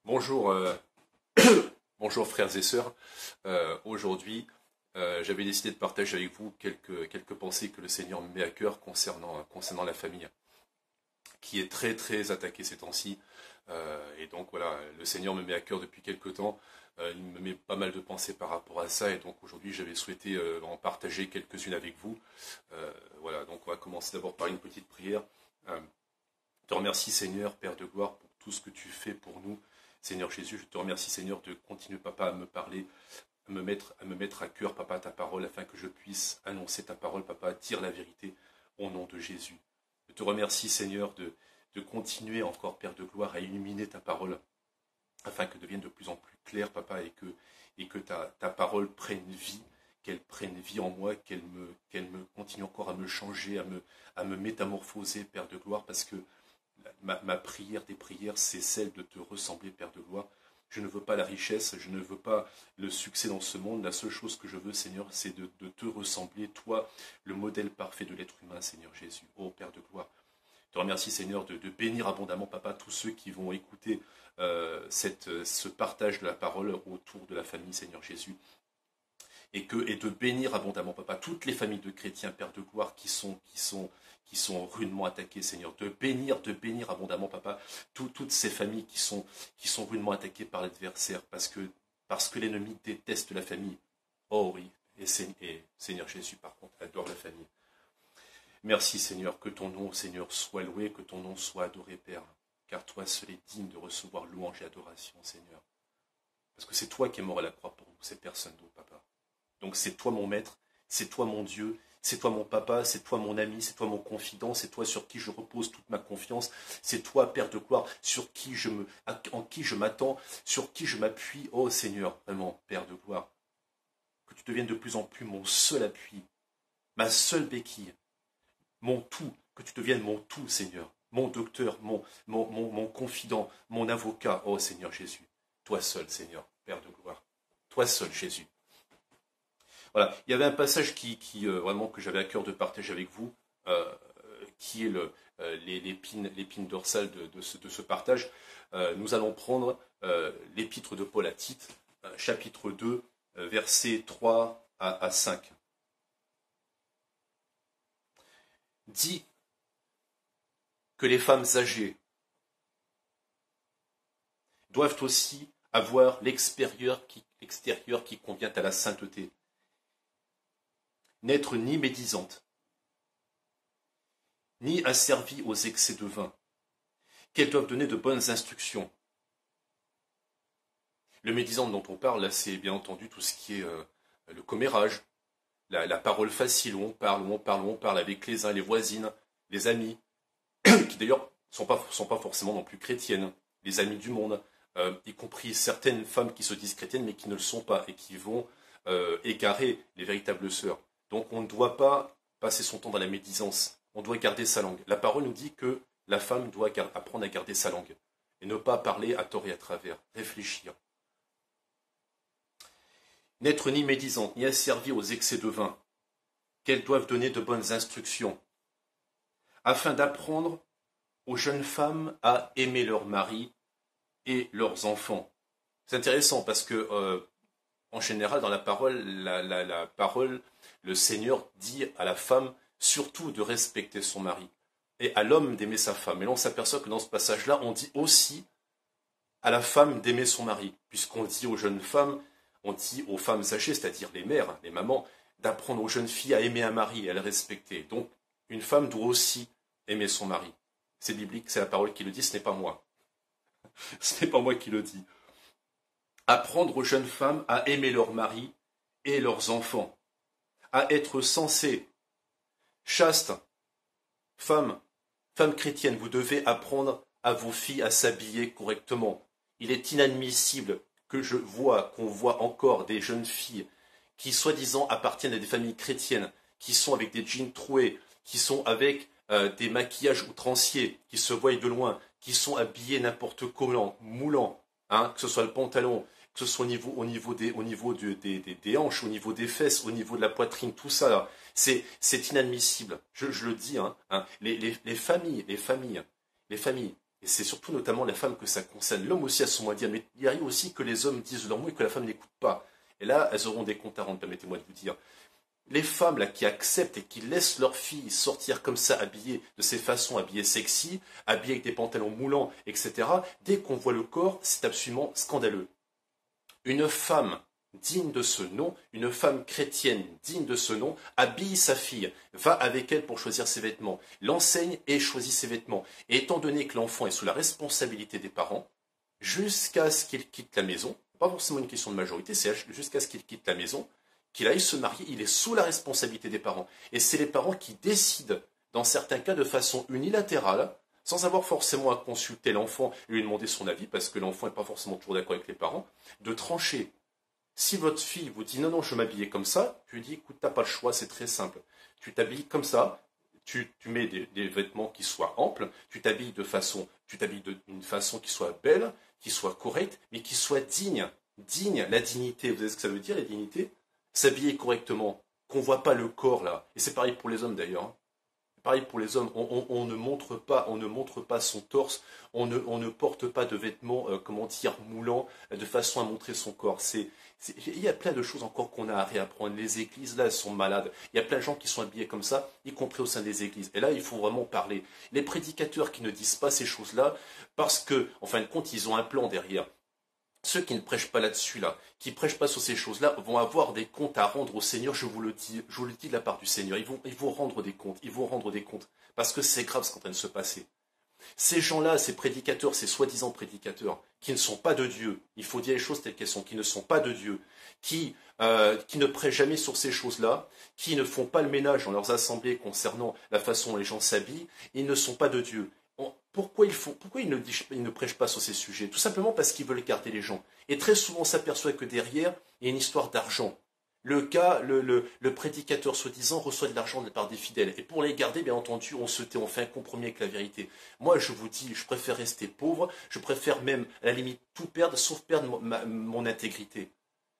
Bonjour, bonjour frères et sœurs. Aujourd'hui, j'avais décidé de partager avec vous quelques pensées que le Seigneur me met à cœur concernant la famille, qui est très très attaquée ces temps-ci. Et donc voilà, le Seigneur me met à cœur depuis quelque temps. Il me met pas mal de pensées par rapport à ça. Et donc aujourd'hui, j'avais souhaité en partager quelques-unes avec vous. Voilà, donc on va commencer d'abord par une petite prière. Je te remercie Seigneur, Père de gloire, pour tout ce que tu fais pour nous. Seigneur Jésus, je te remercie Seigneur de continuer Papa à me parler, à me mettre à cœur Papa ta parole afin que je puisse annoncer ta parole Papa, dire la vérité au nom de Jésus. Je te remercie Seigneur de continuer encore Père de gloire à illuminer ta parole afin qu'elle devienne de plus en plus claire Papa et que ta parole prenne vie, qu'elle prenne vie en moi, qu'elle me continue encore à me changer, à me métamorphoser Père de gloire parce que ma prière des prières, c'est celle de te ressembler, Père de gloire. Je ne veux pas la richesse, je ne veux pas le succès dans ce monde. La seule chose que je veux, Seigneur, c'est de te ressembler, toi, le modèle parfait de l'être humain, Seigneur Jésus. Oh Père de gloire, je te remercie, Seigneur, de bénir abondamment, Papa, tous ceux qui vont écouter ce partage de la parole autour de la famille, Seigneur Jésus. Et de bénir abondamment, Papa, toutes les familles de chrétiens, Père de gloire, qui sont rudement attaquées, Seigneur. De bénir abondamment, Papa, toutes ces familles qui sont rudement attaquées par l'adversaire, parce que l'ennemi déteste la famille. Oh oui, et Seigneur Jésus, par contre, adore la famille. Merci, Seigneur, que ton nom, Seigneur, soit loué, que ton nom soit adoré, Père, car toi seul est digne de recevoir louange et adoration, Seigneur. Parce que c'est toi qui es mort à la croix pour nous, c'est personne d'autre, Papa. Donc c'est toi mon maître, c'est toi mon Dieu, c'est toi mon papa, c'est toi mon ami, c'est toi mon confident, c'est toi sur qui je repose toute ma confiance, c'est toi, Père de gloire, en qui je m'attends, sur qui je m'appuie. Oh Seigneur, vraiment, Père de gloire, que tu deviennes de plus en plus mon seul appui, ma seule béquille, mon tout, que tu deviennes mon tout, Seigneur, mon docteur, mon confident, mon avocat. Oh Seigneur Jésus, toi seul, Seigneur, Père de gloire, toi seul, Jésus. Voilà, il y avait un passage vraiment que j'avais à cœur de partager avec vous, qui est l'épine dorsale de ce partage. Nous allons prendre l'épître de Paul à Tite, chapitre 2, versets 3 à 5. Dit que les femmes âgées doivent aussi avoir l'extérieur qui convient à la sainteté. N'être ni médisante, ni asservie aux excès de vin, qu'elles doivent donner de bonnes instructions. Le médisant dont on parle, là, c'est bien entendu tout ce qui est le commérage, la parole facile, où on parle avec les uns, les voisines, les amis, qui d'ailleurs sont pas forcément non plus chrétiennes, les amis du monde, y compris certaines femmes qui se disent chrétiennes mais qui ne le sont pas et qui vont égarer les véritables sœurs. Donc on ne doit pas passer son temps dans la médisance, on doit garder sa langue. La parole nous dit que la femme doit apprendre à garder sa langue et ne pas parler à tort et à travers, réfléchir. N'être ni médisante, ni asservie aux excès de vin, qu'elles doivent donner de bonnes instructions, afin d'apprendre aux jeunes femmes à aimer leur mari et leurs enfants. C'est intéressant parce que, en général, dans la parole, la parole, le Seigneur dit à la femme surtout de respecter son mari et à l'homme d'aimer sa femme. Et là, on s'aperçoit que dans ce passage-là, on dit aussi à la femme d'aimer son mari, puisqu'on dit aux jeunes femmes, on dit aux femmes âgées, c'est-à-dire les mères, les mamans, d'apprendre aux jeunes filles à aimer un mari et à le respecter. Donc, une femme doit aussi aimer son mari. C'est biblique, c'est la parole qui le dit, ce n'est pas moi. Ce n'est pas moi qui le dis. Apprendre aux jeunes femmes à aimer leur mari et leurs enfants, à être sensées, chastes. Femmes chrétiennes, vous devez apprendre à vos filles à s'habiller correctement. Il est inadmissible qu'on voit encore des jeunes filles qui soi-disant appartiennent à des familles chrétiennes, qui sont avec des jeans troués, qui sont avec des maquillages outranciers, qui se voient de loin, qui sont habillés n'importe comment, moulants, que ce soit le pantalon, que ce soit au niveau des hanches, au niveau des fesses, au niveau de la poitrine, tout ça là, c'est inadmissible. Je le dis, les familles Et c'est surtout notamment la femme que ça concerne. L'homme aussi a son mot à dire, mais il arrive aussi que les hommes disent leur mot et que la femme n'écoute pas. Et là, elles auront des comptes à rendre, permettez-moi de vous dire. Les femmes là qui acceptent et qui laissent leurs filles sortir comme ça, habillées de ces façons, habillées sexy, habillées avec des pantalons moulants, etc., dès qu'on voit le corps, c'est absolument scandaleux. Une femme digne de ce nom, une femme chrétienne digne de ce nom, habille sa fille, va avec elle pour choisir ses vêtements, l'enseigne et choisit ses vêtements. Et étant donné que l'enfant est sous la responsabilité des parents, jusqu'à ce qu'il quitte la maison, pas forcément une question de majorité, c'est jusqu'à ce qu'il quitte la maison, qu'il aille se marier, il est sous la responsabilité des parents. Et c'est les parents qui décident, dans certains cas de façon unilatérale, sans avoir forcément à consulter l'enfant et lui demander son avis, parce que l'enfant n'est pas forcément toujours d'accord avec les parents, de trancher. Si votre fille vous dit non, non, je m'habillais comme ça, tu lui dis écoute, t'as pas le choix, c'est très simple. Tu t'habilles comme ça, tu mets des vêtements qui soient amples, tu t'habilles d'une façon qui soit belle, qui soit correcte, mais qui soit digne. Digne, la dignité, vous savez ce que ça veut dire, la dignité? S'habiller correctement, qu'on ne voit pas le corps là. Et c'est pareil pour les hommes d'ailleurs. Hein. Pareil pour les hommes, on ne montre pas son torse, on ne porte pas de vêtements, moulants, de façon à montrer son corps. Il y a plein de choses encore qu'on a à réapprendre. Les églises, là, elles sont malades. Il y a plein de gens qui sont habillés comme ça, y compris au sein des églises. Et là, il faut vraiment parler. Les prédicateurs qui ne disent pas ces choses-là, parce que, en fin de compte, ils ont un plan derrière. Ceux qui ne prêchent pas là-dessus, là, qui ne prêchent pas sur ces choses-là, vont avoir des comptes à rendre au Seigneur, je vous le dis de la part du Seigneur. Ils vont rendre des comptes, parce que c'est grave ce qui est en train de se passer. Ces gens-là, ces prédicateurs, ces soi-disant prédicateurs, qui ne sont pas de Dieu, il faut dire les choses telles qu'elles sont, qui ne sont pas de Dieu, qui ne prêchent jamais sur ces choses-là, qui ne font pas le ménage dans leurs assemblées concernant la façon dont les gens s'habillent, ils ne sont pas de Dieu. Pourquoi ils ne prêchent pas sur ces sujets? Tout simplement parce qu'ils veulent garder les gens. Et très souvent, on s'aperçoit que derrière, il y a une histoire d'argent. Le prédicateur soi-disant reçoit de l'argent de la part des fidèles. Et pour les garder, bien entendu, on se tait, on fait un compromis avec la vérité. Moi, je vous dis, je préfère rester pauvre, je préfère même, à la limite, tout perdre, sauf perdre mon intégrité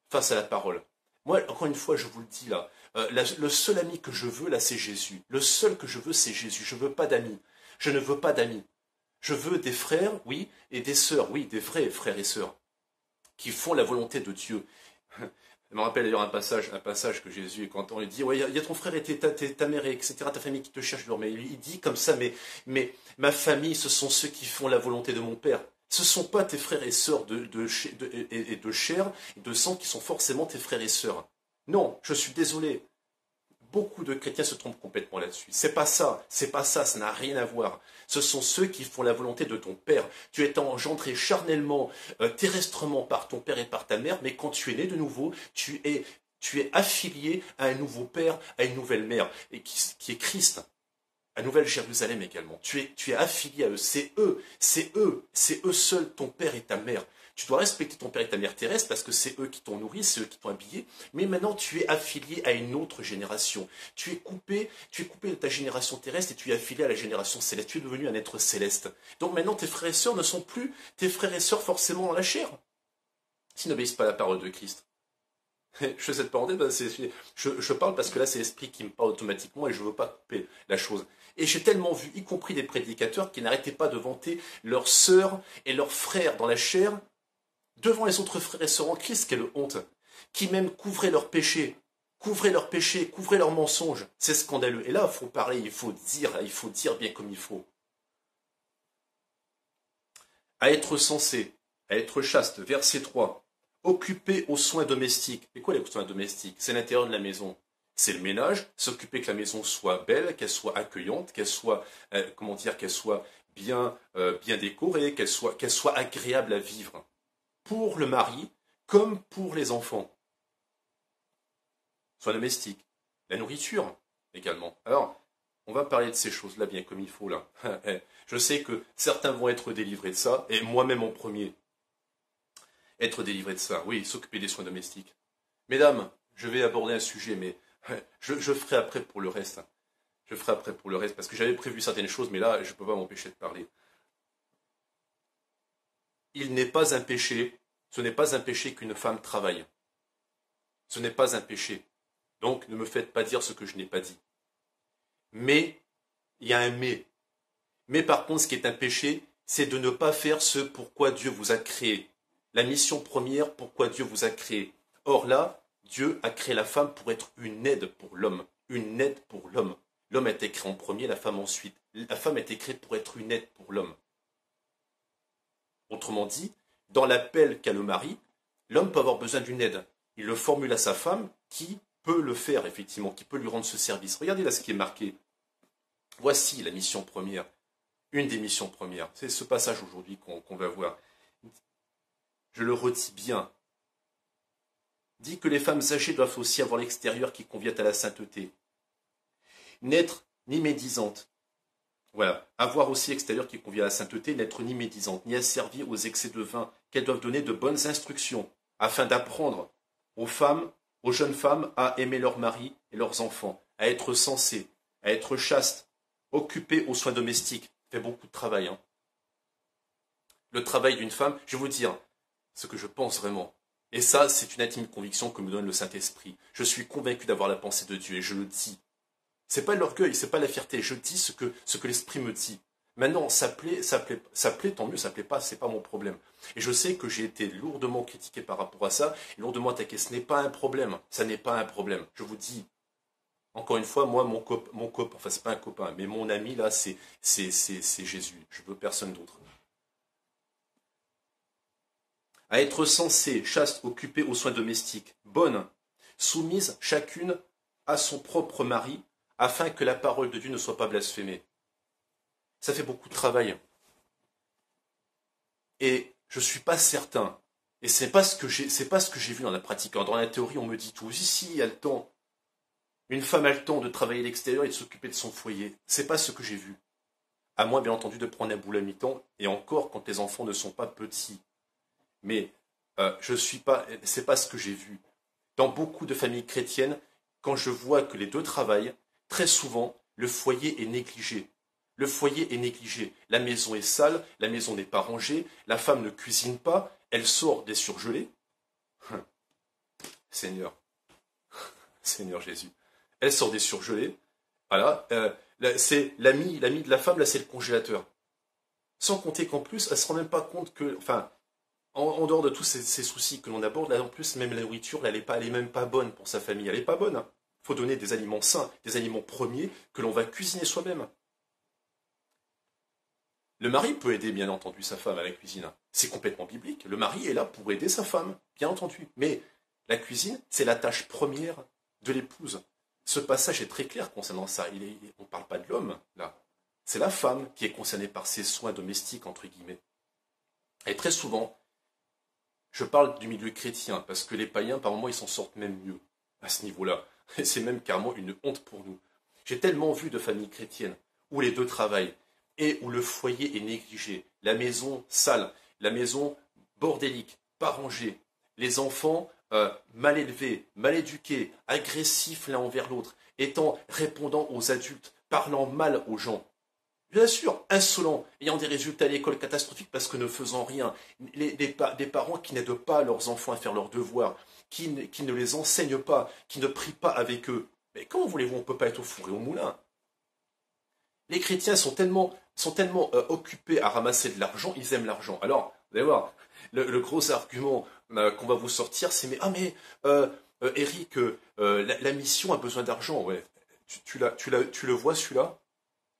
face à la parole. Moi, encore une fois, je vous le dis là, le seul ami que je veux, là, c'est Jésus. Le seul que je veux, c'est Jésus. Je veux pas d'amis. Je ne veux pas d'amis. Je veux des frères, oui, et des sœurs, oui, des vrais frères et sœurs, qui font la volonté de Dieu. Je me rappelle d'ailleurs un passage que Jésus, quand on lui dit, ouais, il y a ton frère et ta mère, etc., ta famille qui te cherche, mais il dit comme ça, mais ma famille, ce sont ceux qui font la volonté de mon Père. Ce ne sont pas tes frères et sœurs de chair et de sang qui sont forcément tes frères et sœurs. Non, je suis désolé. Beaucoup de chrétiens se trompent complètement là-dessus. C'est pas ça, ça n'a rien à voir. Ce sont ceux qui font la volonté de ton Père. Tu es engendré charnellement, terrestrement par ton Père et par ta mère, mais quand tu es né de nouveau, tu es affilié à un nouveau Père, à une nouvelle mère, et qui est Christ. À Nouvelle Jérusalem également. Tu es affilié à eux. C'est eux seuls, ton Père et ta mère. Tu dois respecter ton père et ta mère terrestre parce que c'est eux qui t'ont nourri, c'est eux qui t'ont habillé. Mais maintenant, tu es affilié à une autre génération. Tu es coupé de ta génération terrestre et tu es affilié à la génération céleste. Tu es devenu un être céleste. Donc maintenant, tes frères et sœurs ne sont plus tes frères et sœurs forcément dans la chair. S'ils n'obéissent pas à la parole de Christ. Je fais cette parenthèse, je parle parce que là, c'est l'esprit qui me parle automatiquement et je ne veux pas couper la chose. Et j'ai tellement vu, y compris des prédicateurs, qui n'arrêtaient pas de vanter leurs sœurs et leurs frères dans la chair devant les autres frères et sœurs en Christ, quelle honte, qui même couvraient leurs péchés, couvraient leurs mensonges. C'est scandaleux. Et là, il faut parler, il faut dire bien comme il faut. À être sensé, à être chaste, verset 3. Occupé aux soins domestiques. Et quoi les soins domestiques? C'est l'intérieur de la maison. C'est le ménage, s'occuper que la maison soit belle, qu'elle soit accueillante, qu'elle soit, qu'elle soit bien décorée, qu'elle soit agréable à vivre. Pour le mari, comme pour les enfants. Soins domestiques. La nourriture, également. Alors, on va parler de ces choses-là bien comme il faut, là. Je sais que certains vont être délivrés de ça, et moi-même en premier. Être délivré de ça, oui, s'occuper des soins domestiques. Mesdames, je vais aborder un sujet, mais je ferai après pour le reste. Je ferai après pour le reste, parce que j'avais prévu certaines choses, mais là, je ne peux pas m'empêcher de parler. Il n'est pas un péché, ce n'est pas un péché qu'une femme travaille. Ce n'est pas un péché. Donc, ne me faites pas dire ce que je n'ai pas dit. Mais, il y a un mais. Mais par contre, ce qui est un péché, c'est de ne pas faire ce pourquoi Dieu vous a créé. La mission première, pourquoi Dieu vous a créé. Or là, Dieu a créé la femme pour être une aide pour l'homme. Une aide pour l'homme. L'homme a été créé en premier, la femme ensuite. La femme a été créée pour être une aide pour l'homme. Autrement dit, dans l'appel qu'a le mari, l'homme peut avoir besoin d'une aide. Il le formule à sa femme qui peut le faire, effectivement, qui peut lui rendre ce service. Regardez là ce qui est marqué. Voici la mission première. Une des missions premières. C'est ce passage aujourd'hui qu'on va voir. Je le redis bien. Dit que les femmes âgées doivent aussi avoir l'extérieur qui convient à la sainteté. N'être ni médisante. Voilà. Avoir aussi l'extérieur qui convient à la sainteté, n'être ni médisante, ni asservie aux excès de vin, qu'elles doivent donner de bonnes instructions, afin d'apprendre aux femmes, aux jeunes femmes, à aimer leurs maris et leurs enfants, à être sensées, à être chastes, occupées aux soins domestiques. Ça fait beaucoup de travail. Hein. Le travail d'une femme, je vais vous dire ce que je pense vraiment. Et ça, c'est une intime conviction que me donne le Saint-Esprit. Je suis convaincu d'avoir la pensée de Dieu et je le dis. C'est pas l'orgueil, c'est pas la fierté. Je dis ce que l'Esprit me dit. Maintenant, ça plaît, tant mieux, ça plaît pas, c'est pas mon problème. Et je sais que j'ai été lourdement critiqué par rapport à ça, et lourdement attaqué. Ce n'est pas un problème. Ça n'est pas un problème. Je vous dis. Encore une fois, moi, mon copain, enfin c'est pas un copain, mais mon ami là, c'est Jésus. Je veux personne d'autre. À être sensée, chaste, occupée aux soins domestiques, bonne, soumise chacune à son propre mari, afin que la parole de Dieu ne soit pas blasphémée. Ça fait beaucoup de travail. Et je ne suis pas certain, et c'est pas ce que j'ai vu dans la pratique. Dans la théorie, on me dit tout. Ici, il y a le temps. Une femme a le temps de travailler à l'extérieur et de s'occuper de son foyer. C'est pas ce que j'ai vu. À moins, bien entendu, de prendre un boulot à mi-temps, et encore quand les enfants ne sont pas petits. Mais c'est pas ce que j'ai vu. Dans beaucoup de familles chrétiennes, quand je vois que les deux travaillent, très souvent, le foyer est négligé. Le foyer est négligé. La maison est sale, la maison n'est pas rangée, la femme ne cuisine pas, elle sort des surgelés. Seigneur Jésus. Elle sort des surgelés. Voilà. C'est l'ami de la femme, là, c'est le congélateur. Sans compter qu'en plus, elle ne se rend même pas compte que, enfin, en dehors de tous ces soucis que l'on aborde, là, en plus, même la nourriture, là, elle est même pas bonne pour sa famille. Elle n'est pas bonne. Il faut donner des aliments sains, des aliments premiers que l'on va cuisiner soi-même. Le mari peut aider, bien entendu, sa femme à la cuisine. C'est complètement biblique. Le mari est là pour aider sa femme, bien entendu. Mais la cuisine, c'est la tâche première de l'épouse. Ce passage est très clair concernant ça. On ne parle pas de l'homme, là. C'est la femme qui est concernée par ces soins domestiques, entre guillemets. Et très souvent, je parle du milieu chrétien, parce que les païens, par moments, ils s'en sortent même mieux à ce niveau-là. Et c'est même carrément une honte pour nous. J'ai tellement vu de familles chrétiennes où les deux travaillent et où le foyer est négligé, la maison sale, la maison bordélique, pas rangée, les enfants mal élevés, mal éduqués, agressifs l'un envers l'autre, répondant aux adultes, parlant mal aux gens. Bien sûr, insolents, ayant des résultats à l'école catastrophiques parce que ne faisant rien, des parents qui n'aident pas leurs enfants à faire leurs devoirs, qui ne les enseignent pas, qui ne prient pas avec eux. Mais comment voulez-vous, on ne peut pas être au four et au moulin? Les chrétiens sont tellement occupés à ramasser de l'argent, ils aiment l'argent. Alors, vous allez voir, le gros argument qu'on va vous sortir, c'est Eric, la mission a besoin d'argent. Ouais. Tu le vois celui-là?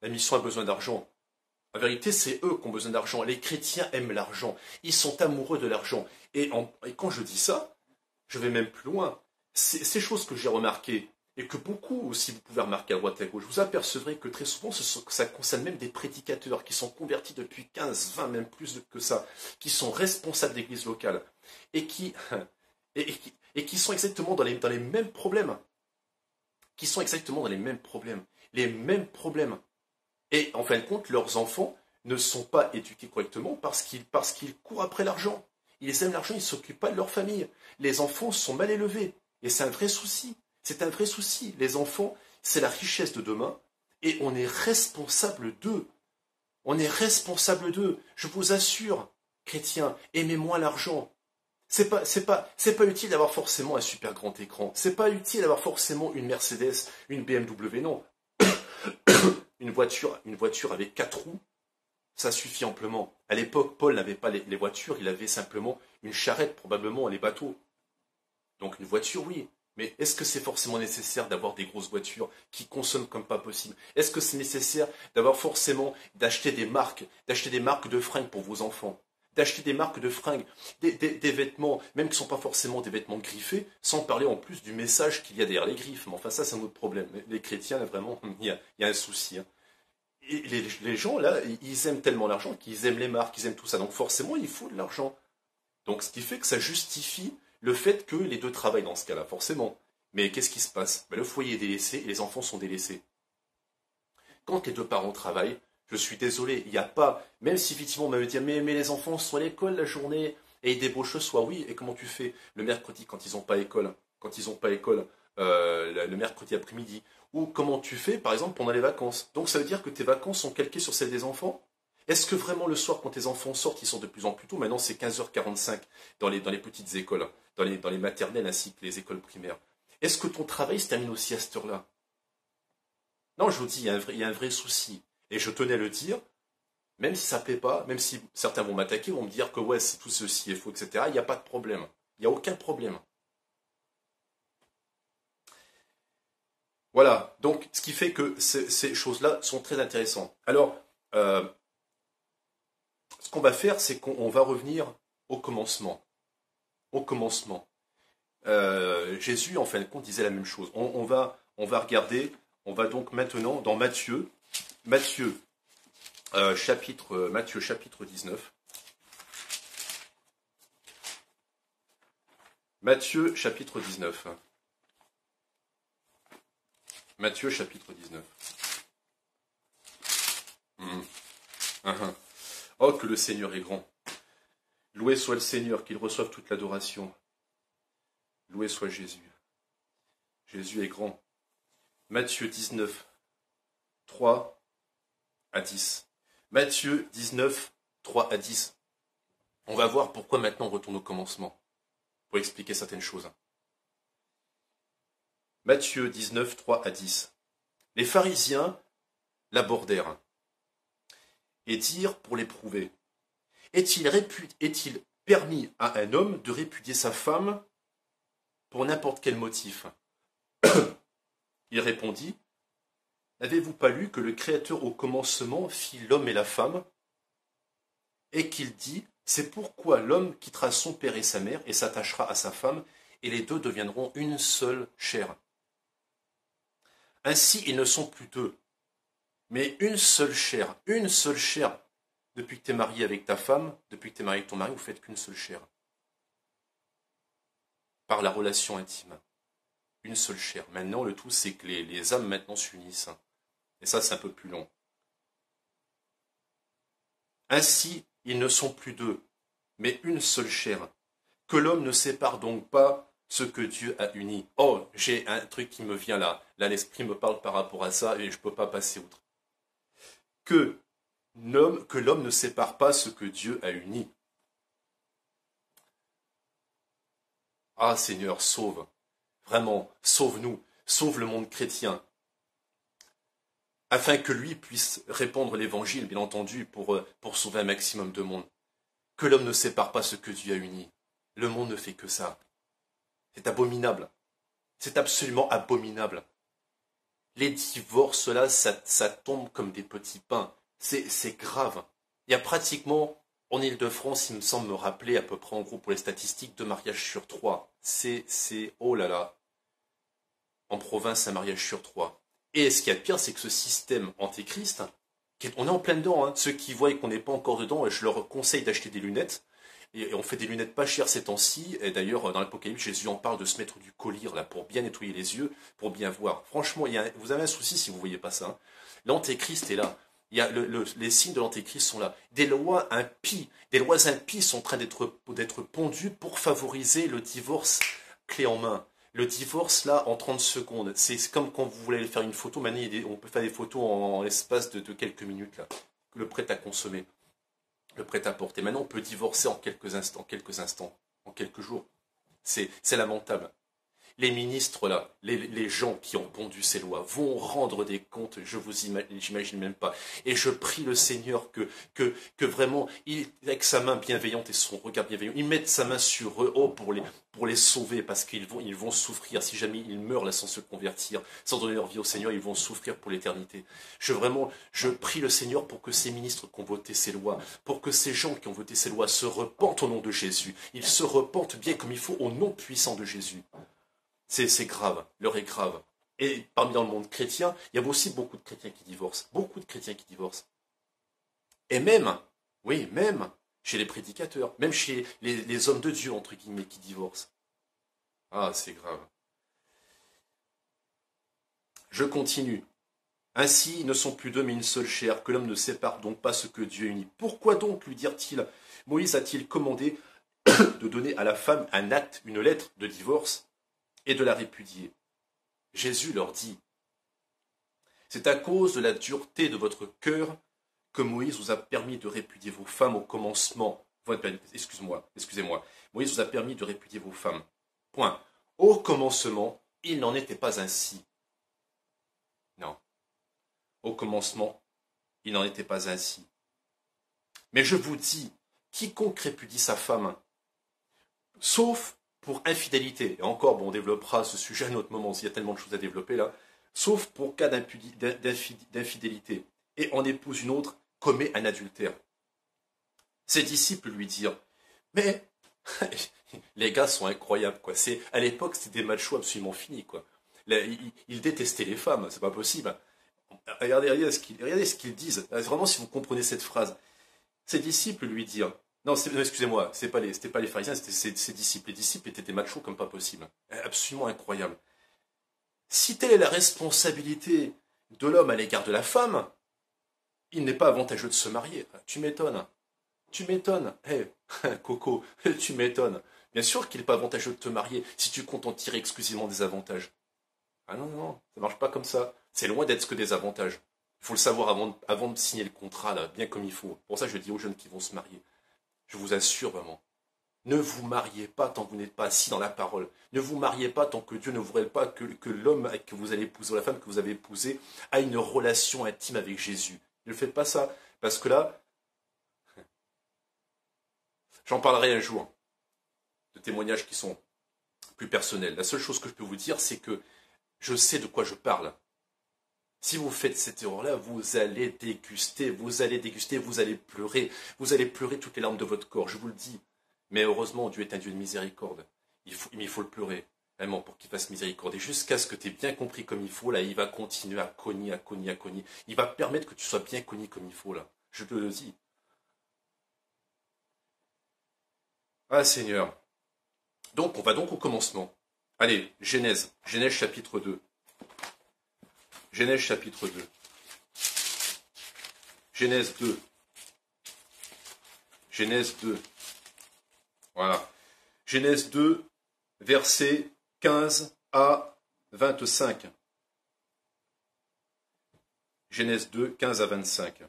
La mission a besoin d'argent. En vérité, c'est eux qui ont besoin d'argent. Les chrétiens aiment l'argent. Ils sont amoureux de l'argent. Et quand je dis ça, je vais même plus loin. Ces choses que j'ai remarquées, et que beaucoup, si vous pouvez remarquer à droite et à gauche, vous apercevrez que très souvent, ça concerne même des prédicateurs qui sont convertis depuis 15, 20, même plus que ça, qui sont responsables d'églises locales, et qui sont exactement dans les mêmes problèmes. Qui sont exactement dans les mêmes problèmes. Les mêmes problèmes. Et en fin de compte, leurs enfants ne sont pas éduqués correctement parce qu'ils courent après l'argent. Ils aiment l'argent, ils ne s'occupent pas de leur famille. Les enfants sont mal élevés. Et c'est un vrai souci. C'est un vrai souci. Les enfants, c'est la richesse de demain. Et on est responsable d'eux. On est responsable d'eux. Je vous assure, chrétiens, aimez moins l'argent. C'est pas utile d'avoir forcément un super grand écran. C'est pas utile d'avoir forcément une Mercedes, une BMW, non. Une voiture avec 4 roues, Ça suffit amplement. À l'époque, Paul n'avait pas les voitures, il avait simplement une charrette, probablement les bateaux. Donc une voiture, oui. Mais est-ce que c'est forcément nécessaire d'avoir des grosses voitures qui consomment comme pas possible? Est-ce que c'est nécessaire d'avoir forcément d'acheter des marques de fringues pour vos enfants? D'acheter des marques de fringues, des vêtements, même qui ne sont pas forcément des vêtements griffés, sans parler en plus du message qu'il y a derrière les griffes. Mais enfin, ça, c'est un autre problème. Les chrétiens, là, vraiment, il y a un souci. Hein. Et les gens, là, ils aiment tellement l'argent qu'ils aiment les marques, ils aiment tout ça. Donc forcément, il faut de l'argent. Donc ce qui fait que ça justifie le fait que les deux travaillent dans ce cas-là, forcément. Mais qu'est-ce qui se passe? Le foyer est délaissé et les enfants sont délaissés. Quand les deux parents travaillent, je suis désolé, il n'y a pas, même si effectivement on m'avait dit, mais les enfants sont à l'école la journée et ils débauchent le soir, oui, et comment tu fais le mercredi quand ils n'ont pas école, le mercredi après-midi, ou comment tu fais par exemple pendant les vacances. Donc ça veut dire que tes vacances sont calquées sur celles des enfants? Est-ce que vraiment le soir, quand tes enfants sortent, ils sortent de plus en plus tôt? Maintenant, c'est 15h45 dans les petites écoles, dans les maternelles ainsi que les écoles primaires. Est-ce que ton travail se termine aussi à cette heure-là? Non, je vous dis, il y a un vrai souci. Et je tenais à le dire, même si ça ne plaît pas, même si certains vont m'attaquer, vont me dire que ouais, c'est tout ceci est faux, etc. Il n'y a pas de problème. Il n'y a aucun problème. Voilà. Donc, ce qui fait que ces choses-là sont très intéressantes. Alors, ce qu'on va faire, c'est qu'on va revenir au commencement. Au commencement. Jésus, en fin de compte, disait la même chose. On va regarder, on va donc maintenant dans Matthieu chapitre 19. Matthieu chapitre 19. Matthieu chapitre 19. Oh, que le Seigneur est grand. Loué soit le Seigneur, qu'il reçoive toute l'adoration. Loué soit Jésus. Jésus est grand. Matthieu 19, 3 à 10. Matthieu 19, 3 à 10. On va voir pourquoi maintenant on retourne au commencement, pour expliquer certaines choses. Matthieu 19, 3 à 10. Les pharisiens l'abordèrent et dirent pour l'éprouver, est-il permis à un homme de répudier sa femme pour n'importe quel motif? Il répondit, n'avez-vous pas lu que le Créateur au commencement fit l'homme et la femme, et qu'il dit, c'est pourquoi l'homme quittera son père et sa mère et s'attachera à sa femme, et les deux deviendront une seule chair. Ainsi, ils ne sont plus deux, mais une seule chair, une seule chair. Depuis que tu es marié avec ta femme, depuis que tu es marié avec ton mari, vous faites qu'une seule chair. Par la relation intime. Une seule chair. Maintenant, le tout, c'est que les âmes maintenant s'unissent. Et ça, c'est un peu plus long. Ainsi, ils ne sont plus deux, mais une seule chair. Que l'homme ne sépare donc pas ce que Dieu a uni. Oh, j'ai un truc qui me vient là. Là, l'esprit me parle par rapport à ça et je ne peux pas passer outre. Que l'homme ne sépare pas ce que Dieu a uni. Ah Seigneur, sauve. Vraiment, sauve-nous. Sauve le monde chrétien. Afin que lui puisse répandre l'évangile, bien entendu, pour sauver un maximum de monde. Que l'homme ne sépare pas ce que Dieu a uni. Le monde ne fait que ça. C'est abominable. C'est absolument abominable. Les divorces, là, ça tombe comme des petits pains. C'est grave. Il y a pratiquement, en Île-de-France, il me semble me rappeler à peu près, en gros, pour les statistiques, 2 mariages sur 3. Oh là là. En province, un mariage sur 3. Et ce qu'il y a de pire, c'est que ce système antéchrist, on est en plein dedans, hein. Ceux qui voient qu'on n'est pas encore dedans, je leur conseille d'acheter des lunettes. Et on fait des lunettes pas chères ces temps-ci. Et d'ailleurs, dans l'Apocalypse, Jésus en parle de se mettre du collyre là, pour bien nettoyer les yeux, pour bien voir. Franchement, vous avez un souci si vous ne voyez pas ça. Hein. L'Antéchrist est là. Les signes de l'Antéchrist sont là. Des lois impies sont en train d'être pondues pour favoriser le divorce clé en main. Le divorce, là, en 30 secondes. C'est comme quand vous voulez faire une photo. Maintenant, on peut faire des photos en l'espace de quelques minutes, là. Le prêt à consommer. Le prêt-à-porter. Maintenant, on peut divorcer en quelques instants, en quelques jours. C'est lamentable. Les ministres, là, les gens qui ont pondu ces lois vont rendre des comptes, j'imagine même pas. Et je prie le Seigneur que vraiment, avec sa main bienveillante et son regard bienveillant, il mette sa main sur eux, pour les sauver, parce qu'ils vont souffrir. Si jamais ils meurent là sans se convertir, sans donner leur vie au Seigneur, ils vont souffrir pour l'éternité. Je prie le Seigneur pour que ces ministres qui ont voté ces lois, pour que ces gens qui ont voté ces lois se repentent au nom de Jésus. Ils se repentent bien comme il faut au nom puissant de Jésus. C'est grave, l'heure est grave. Et parmi dans le monde chrétien, il y a aussi beaucoup de chrétiens qui divorcent. Beaucoup de chrétiens qui divorcent. Et même, oui, même chez les prédicateurs, même chez les hommes de Dieu, entre guillemets, qui divorcent. Ah, c'est grave. Je continue. Ainsi, ils ne sont plus deux, mais une seule chair, que l'homme ne sépare donc pas ce que Dieu unit. Pourquoi donc, lui dirent-ils, Moïse a-t-il commandé de donner à la femme un acte, une lettre de divorce, et de la répudier? Jésus leur dit, c'est à cause de la dureté de votre cœur que Moïse vous a permis de répudier vos femmes au commencement. Excusez-moi. Moïse vous a permis de répudier vos femmes. Point. Au commencement, il n'en était pas ainsi. Non. Au commencement, il n'en était pas ainsi. Mais je vous dis, quiconque répudie sa femme, sauf pour infidélité, et encore, bon, on développera ce sujet à un autre moment, s'il y a tellement de choses à développer là, sauf pour cas d'infidélité, et en épouse une autre, commet un adultère. Ses disciples lui dirent, mais les gars sont incroyables, quoi. À l'époque, c'était des machos absolument finis, quoi. Ils détestaient les femmes, c'est pas possible. Regardez ce qu'ils disent. Vraiment, si vous comprenez cette phrase. Ses disciples lui dirent, non, excusez-moi, c'était pas les pharisiens, c'était ses disciples. Les disciples étaient des machos comme pas possible. Absolument incroyable. Si telle est la responsabilité de l'homme à l'égard de la femme, il n'est pas avantageux de se marier. Tu m'étonnes. Tu m'étonnes. Coco, tu m'étonnes. Bien sûr qu'il n'est pas avantageux de te marier si tu comptes en tirer exclusivement des avantages. Ah non, ça marche pas comme ça. C'est loin d'être que des avantages. Il faut le savoir avant de signer le contrat, là, bien comme il faut. Pour ça, je dis aux jeunes qui vont se marier. Je vous assure vraiment. Ne vous mariez pas tant que vous n'êtes pas assis dans la parole. Ne vous mariez pas tant que Dieu ne vous révèle pas que l'homme que vous allez épouser, ou la femme que vous avez épousée, a une relation intime avec Jésus. Ne faites pas ça. Parce que là, j'en parlerai un jour de témoignages qui sont plus personnels. La seule chose que je peux vous dire, c'est que je sais de quoi je parle. Si vous faites cette erreur-là, vous allez déguster, vous allez pleurer. Vous allez pleurer toutes les larmes de votre corps, je vous le dis. Mais heureusement, Dieu est un Dieu de miséricorde. Il faut le pleurer, vraiment, pour qu'il fasse miséricorde. Et jusqu'à ce que tu aies bien compris comme il faut, là, il va continuer à cogner. Il va permettre que tu sois bien cogné comme il faut, là. Je te le dis. Ah, Seigneur. Donc, on va donc au commencement. Allez, Genèse chapitre 2. Genèse chapitre 2. Genèse 2. Genèse 2. Voilà. Genèse 2, versets 15 à 25. Genèse 2, 15 à 25.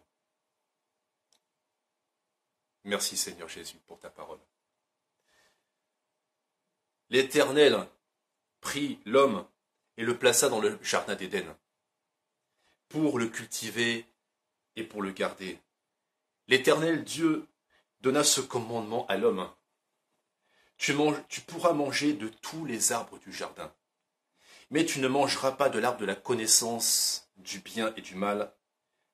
Merci Seigneur Jésus pour ta parole. L'Éternel prit l'homme et le plaça dans le jardin d'Éden pour le cultiver et pour le garder. L'Éternel Dieu donna ce commandement à l'homme. Tu pourras manger de tous les arbres du jardin, mais tu ne mangeras pas de l'arbre de la connaissance du bien et du mal,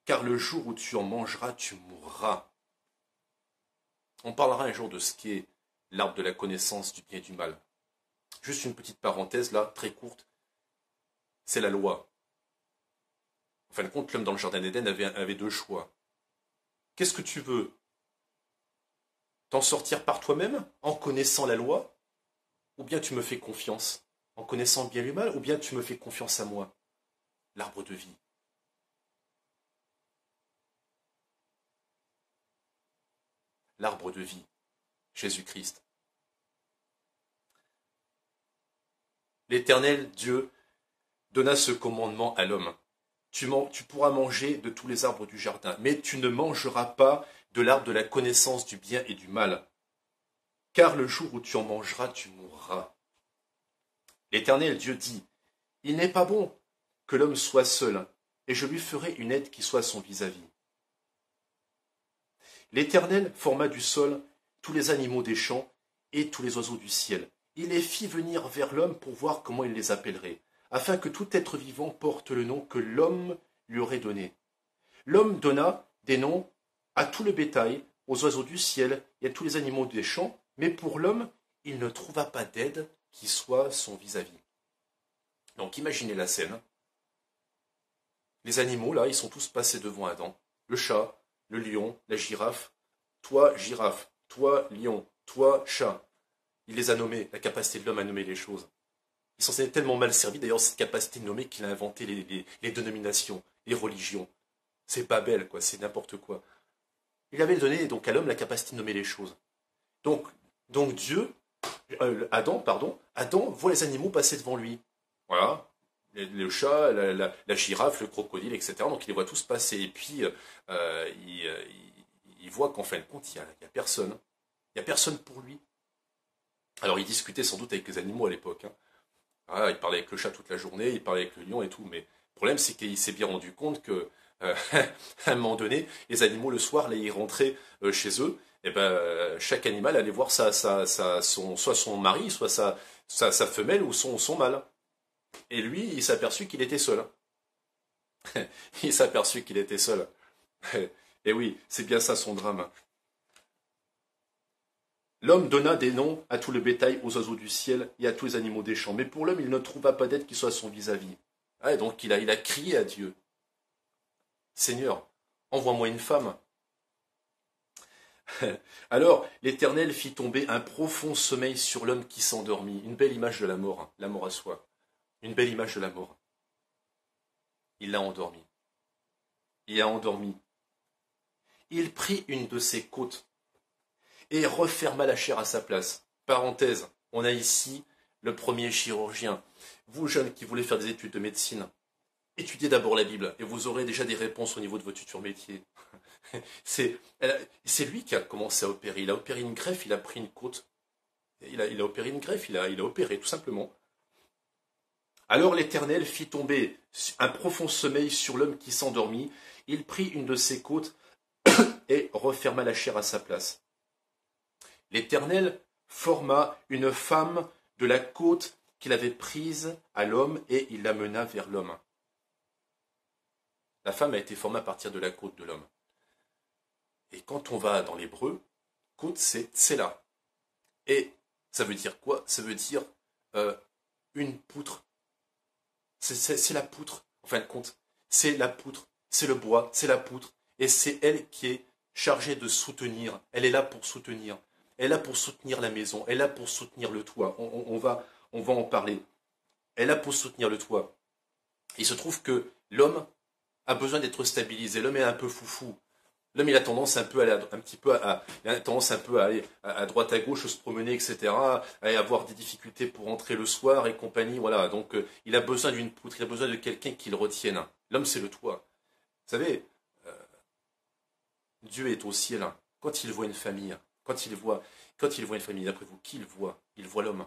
car le jour où tu en mangeras, tu mourras. On parlera un jour de ce qu'est l'arbre de la connaissance du bien et du mal. Juste une petite parenthèse là, très courte, c'est la loi. En fin de compte, l'homme dans le jardin d'Éden avait deux choix. Qu'est-ce que tu veux? T'en sortir par toi-même, en connaissant la loi? Ou bien tu me fais confiance, en connaissant bien et le mal? Ou bien tu me fais confiance à moi? L'arbre de vie. L'arbre de vie, Jésus-Christ. L'Éternel Dieu donna ce commandement à l'homme. Tu pourras manger de tous les arbres du jardin, mais tu ne mangeras pas de l'arbre de la connaissance du bien et du mal, car le jour où tu en mangeras, tu mourras. L'Éternel Dieu dit, il n'est pas bon que l'homme soit seul, et je lui ferai une aide qui soit son vis-à-vis. L'Éternel forma du sol tous les animaux des champs et tous les oiseaux du ciel. Il les fit venir vers l'homme pour voir comment il les appellerait, afin que tout être vivant porte le nom que l'homme lui aurait donné. L'homme donna des noms à tout le bétail, aux oiseaux du ciel et à tous les animaux des champs, mais pour l'homme, il ne trouva pas d'aide qui soit son vis-à-vis. Donc imaginez la scène. Les animaux, là, ils sont tous passés devant Adam. Le chat, le lion, la girafe. Toi, girafe. Toi, lion. Toi, chat. Il les a nommés, la capacité de l'homme à nommer les choses. Ils s'en sont tellement mal servis, d'ailleurs, cette capacité de nommer qu'il a inventé les dénominations, les religions. C'est Babel, quoi, c'est n'importe quoi. Il avait donné donc à l'homme la capacité de nommer les choses. Donc Dieu, Adam voit les animaux passer devant lui. Voilà, le chat, la girafe, le crocodile, etc. Donc il les voit tous passer. Et puis il voit qu'en fin de compte, il n'y a personne. Il n'y a personne pour lui. Alors il discutait sans doute avec les animaux à l'époque. Hein. Voilà, il parlait avec le chat toute la journée, il parlait avec le lion et tout. Mais le problème, c'est qu'il s'est bien rendu compte que à un moment donné, les animaux le soir, là, ils rentraient chez eux. Et chaque animal allait voir soit son mari, soit sa femelle ou son mâle. Et lui, il s'est aperçu qu'il était seul. Il s'est aperçu qu'il était seul. Et oui, c'est bien ça son drame. L'homme donna des noms à tout le bétail, aux oiseaux du ciel et à tous les animaux des champs. Mais pour l'homme, il ne trouva pas d'aide qui soit son vis-à-vis. Ah, donc il a crié à Dieu. Seigneur, envoie-moi une femme. Alors l'Éternel fit tomber un profond sommeil sur l'homme qui s'endormit. Une belle image de la mort à soi. Une belle image de la mort. Il l'a endormi. Il a endormi. Il prit une de ses côtes et referma la chair à sa place. Parenthèse, on a ici le premier chirurgien. Vous jeunes qui voulez faire des études de médecine, étudiez d'abord la Bible et vous aurez déjà des réponses au niveau de votre futur métier. C'est lui qui a commencé à opérer. Il a opéré une greffe, il a pris une côte. Il a opéré une greffe, il a opéré tout simplement. Alors l'Éternel fit tomber un profond sommeil sur l'homme qui s'endormit. Il prit une de ses côtes et referma la chair à sa place. L'Éternel forma une femme de la côte qu'il avait prise à l'homme et il l'amena vers l'homme. La femme a été formée à partir de la côte de l'homme. Et quand on va dans l'hébreu, côte c'est tsela. Et ça veut dire quoi? Ça veut dire une poutre. C'est la poutre, en fin de compte. C'est la poutre, c'est le bois, c'est la poutre. Et c'est elle qui est chargée de soutenir. Elle est là pour soutenir. Elle est là pour soutenir la maison. Elle est là pour soutenir le toit. On va en parler. Elle est là pour soutenir le toit. Il se trouve que l'homme a besoin d'être stabilisé. L'homme est un peu foufou. L'homme, il a tendance un peu à aller à droite à gauche, se promener, etc., à avoir des difficultés pour rentrer le soir et compagnie, voilà. Donc, il a besoin d'une poutre, il a besoin de quelqu'un qui le retienne. L'homme, c'est le toit. Vous savez, Dieu est au ciel. Quand il voit une famille, d'après vous, qui il voit? Il voit l'homme.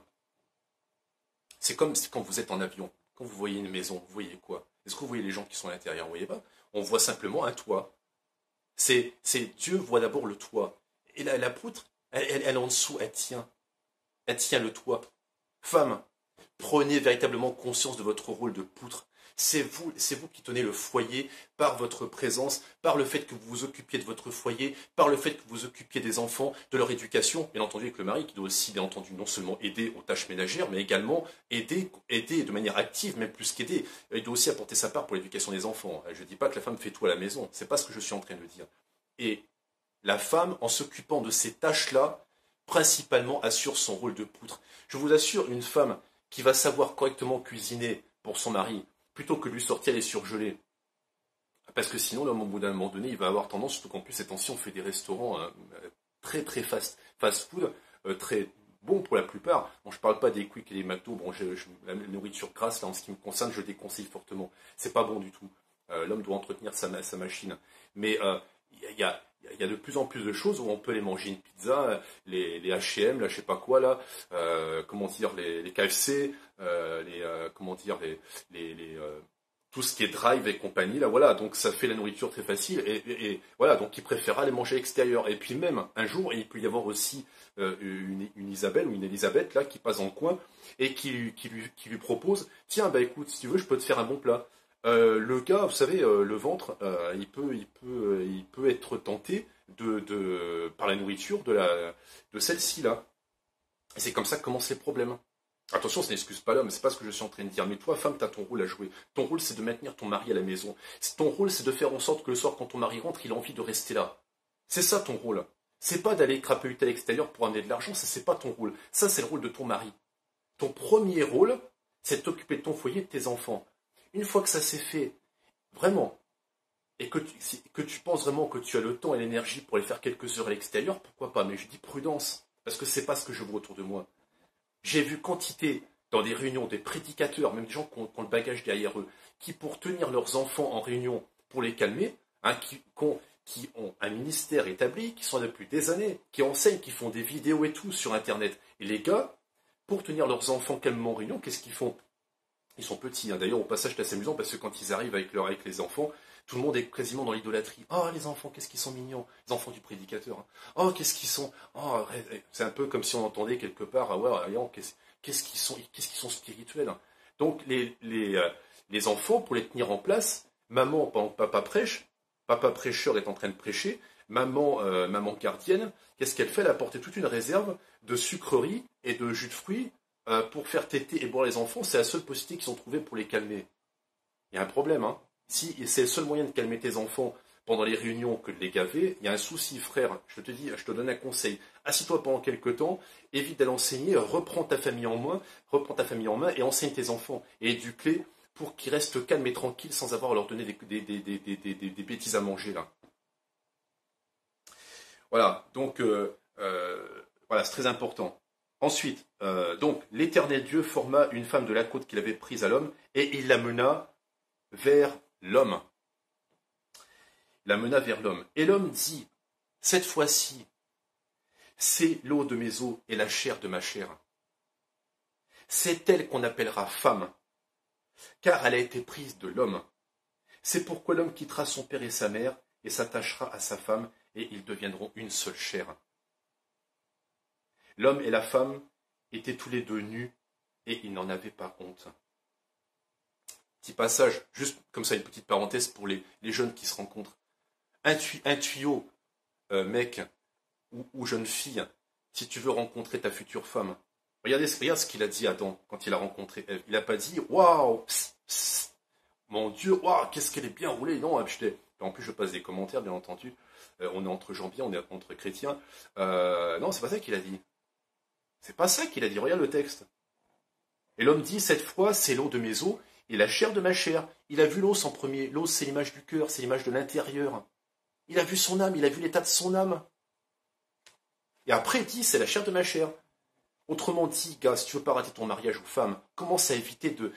C'est comme quand vous êtes en avion. Quand vous voyez une maison, vous voyez quoi? Est-ce que vous voyez les gens qui sont à l'intérieur? Vous voyez pas? On voit simplement un toit. C'est Dieu voit d'abord le toit. Et la poutre, elle en dessous, elle tient le toit. Femme, prenez véritablement conscience de votre rôle de poutre. C'est vous qui tenez le foyer par votre présence, par le fait que vous vous occupiez de votre foyer, par le fait que vous vous occupiez des enfants, de leur éducation, bien entendu avec le mari qui doit aussi, bien entendu, non seulement aider aux tâches ménagères, mais également aider de manière active, même plus qu'aider. Il doit aussi apporter sa part pour l'éducation des enfants. Je ne dis pas que la femme fait tout à la maison, c'est pas ce que je suis en train de dire. Et la femme, en s'occupant de ces tâches-là, principalement assure son rôle de poutre. Je vous assure, une femme qui va savoir correctement cuisiner pour son mari, plutôt que de lui sortir les surgelés. Parce que sinon, l'homme, au bout d'un moment donné, il va avoir tendance, surtout qu'en plus, ces temps-ci, on fait des restaurants très très fast-food, très bons pour la plupart. Bon, je ne parle pas des Quick et des McDo, bon, la nourriture grasse, là, en ce qui me concerne, je déconseille fortement. C'est pas bon du tout. L'homme doit entretenir sa machine. Mais il y a Il y a de plus en plus de choses où on peut aller manger une pizza, les H&M, là, je sais pas quoi, là, comment dire, les KFC, comment dire, tout ce qui est drive et compagnie, là, voilà, donc ça fait la nourriture très facile, et voilà, donc il préférera les manger à l'extérieur. Et puis même, un jour, il peut y avoir aussi une Isabelle ou une Elisabeth, là, qui passe dans le coin, et qui lui propose, tiens, bah écoute, si tu veux, je peux te faire un bon plat. Le gars, vous savez, le ventre, il peut être tenté par la nourriture de celle-ci, là. Et c'est comme ça que commencent les problèmes. Attention, ça n'excuse pas l'homme, c'est pas ce que je suis en train de dire. Mais toi, femme, tu as ton rôle à jouer. Ton rôle, c'est de maintenir ton mari à la maison. Ton rôle, c'est de faire en sorte que le soir, quand ton mari rentre, il a envie de rester là. C'est ça ton rôle. C'est pas d'aller crapahuter à l'extérieur pour amener de l'argent, ça c'est pas ton rôle. Ça, c'est le rôle de ton mari. Ton premier rôle, c'est de t'occuper de ton foyer et de tes enfants. Une fois que ça s'est fait, vraiment, et que tu penses vraiment que tu as le temps et l'énergie pour aller faire quelques heures à l'extérieur, pourquoi pas? Mais je dis prudence, parce que c'est pas ce que je vois autour de moi. J'ai vu quantité dans des réunions des prédicateurs, même des gens qui ont le bagage derrière eux, qui pour tenir leurs enfants en réunion, pour les calmer, hein, qui ont un ministère établi, qui sont là depuis des années, qui enseignent, qui font des vidéos et tout sur Internet. Et les gars, pour tenir leurs enfants calmement en réunion, qu'est-ce qu'ils font? Ils sont petits, hein. D'ailleurs, au passage, c'est assez amusant parce que quand ils arrivent avec les enfants, tout le monde est quasiment dans l'idolâtrie. Oh, les enfants, qu'est-ce qu'ils sont mignons. Les enfants du prédicateur. Hein. Oh, qu'est-ce qu'ils sont. Oh, c'est un peu comme si on entendait quelque part, ah ouais, qu'est-ce qu'ils sont spirituels. Hein. Donc, les enfants, pour les tenir en place, maman, pendant que papa prêche, papa prêcheur est en train de prêcher, maman gardienne, qu'est-ce qu'elle fait? Elle a apporté toute une réserve de sucreries et de jus de fruits pour faire téter et boire les enfants. C'est la seule possibilité qu'ils ont trouvée pour les calmer. Il y a un problème, hein. Si c'est le seul moyen de calmer tes enfants pendant les réunions que de les gaver, il y a un souci, frère. Je te donne un conseil. Assis-toi pendant quelques temps, évite d'aller enseigner, reprends ta famille en main et enseigne tes enfants. Et éduque-les pour qu'ils restent calmes et tranquilles sans avoir à leur donner des bêtises à manger, là. Voilà, donc, voilà, c'est très important. Ensuite, donc, l'Éternel Dieu forma une femme de la côte qu'il avait prise à l'homme et il la mena vers l'homme. Et l'homme dit, cette fois-ci, c'est l'eau de mes eaux et la chair de ma chair. C'est elle qu'on appellera femme, car elle a été prise de l'homme. C'est pourquoi l'homme quittera son père et sa mère et s'attachera à sa femme, et ils deviendront une seule chair. L'homme et la femme étaient tous les deux nus, et ils n'en avaient pas honte. Petit passage, juste comme ça, une petite parenthèse pour les jeunes qui se rencontrent. Un tuyau, mec ou jeune fille, si tu veux rencontrer ta future femme. Regarde ce qu'il a dit à Adam quand il a rencontré Ève. Il n'a pas dit waouh, mon Dieu, waouh, qu'est-ce qu'elle est bien roulée. Non, en plus je passe des commentaires, bien entendu. On est entre gens bien, on est entre chrétiens. Non, c'est pas ça qu'il a dit. C'est pas ça qu'il a dit. Regarde le texte. Et l'homme dit, cette fois, c'est l'eau de mes os et la chair de ma chair. Il a vu l'os en premier. L'os, c'est l'image du cœur, c'est l'image de l'intérieur. Il a vu son âme, il a vu l'état de son âme. Et après, il dit, c'est la chair de ma chair. Autrement dit, gars, si tu veux pas rater ton mariage ou femme, commence à éviter de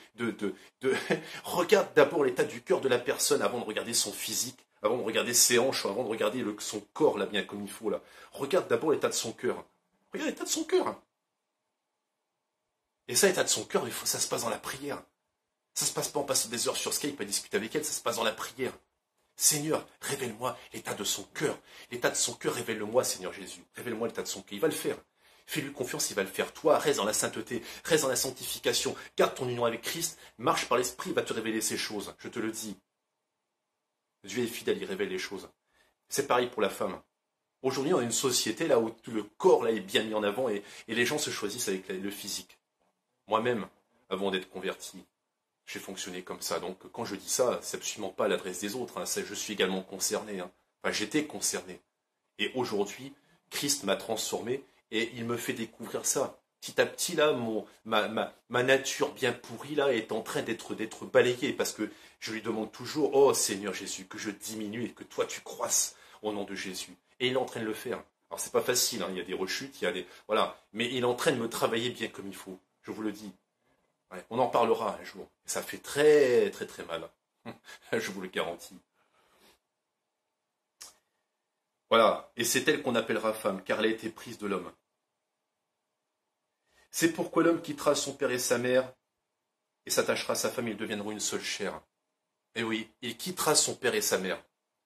regarde d'abord l'état du cœur de la personne avant de regarder son physique, avant de regarder ses hanches, avant de regarder son corps là bien comme il faut là. Regarde d'abord l'état de son cœur. Regarde l'état de son cœur. Et ça, l'état de son cœur, ça se passe dans la prière. Ça se passe pas en passant des heures sur Skype à discuter avec elle, ça se passe dans la prière. Seigneur, révèle-moi l'état de son cœur. L'état de son cœur, révèle-le-moi, Seigneur Jésus. Révèle-moi l'état de son cœur. Il va le faire. Fais-lui confiance, il va le faire. Toi, reste dans la sainteté, reste dans la sanctification. Garde ton union avec Christ, marche par l'Esprit, il va te révéler ces choses. Je te le dis. Dieu est fidèle, il révèle les choses. C'est pareil pour la femme. Aujourd'hui, on a une société là où tout le corps là est bien mis en avant et les gens se choisissent avec le physique. Moi-même, avant d'être converti, j'ai fonctionné comme ça. Donc, quand je dis ça, c'est absolument pas à l'adresse des autres. Hein. Je suis également concerné. Hein. Enfin, j'étais concerné. Et aujourd'hui, Christ m'a transformé et il me fait découvrir ça. Petit à petit, là, ma nature bien pourrie là est en train d'être balayée parce que je lui demande toujours, oh Seigneur Jésus, que je diminue et que toi tu croisses au nom de Jésus. Et il est en train de le faire. Alors, c'est pas facile. Hein. Il y a des rechutes, il y a des voilà, mais il est en train de me travailler bien comme il faut. Je vous le dis. Ouais, on en parlera un jour. Ça fait très très très mal. Je vous le garantis. Voilà, et c'est elle qu'on appellera femme, car elle a été prise de l'homme. C'est pourquoi l'homme quittera son père et sa mère et s'attachera à sa femme, ils deviendront une seule chair. Et oui, il quittera son père et sa mère.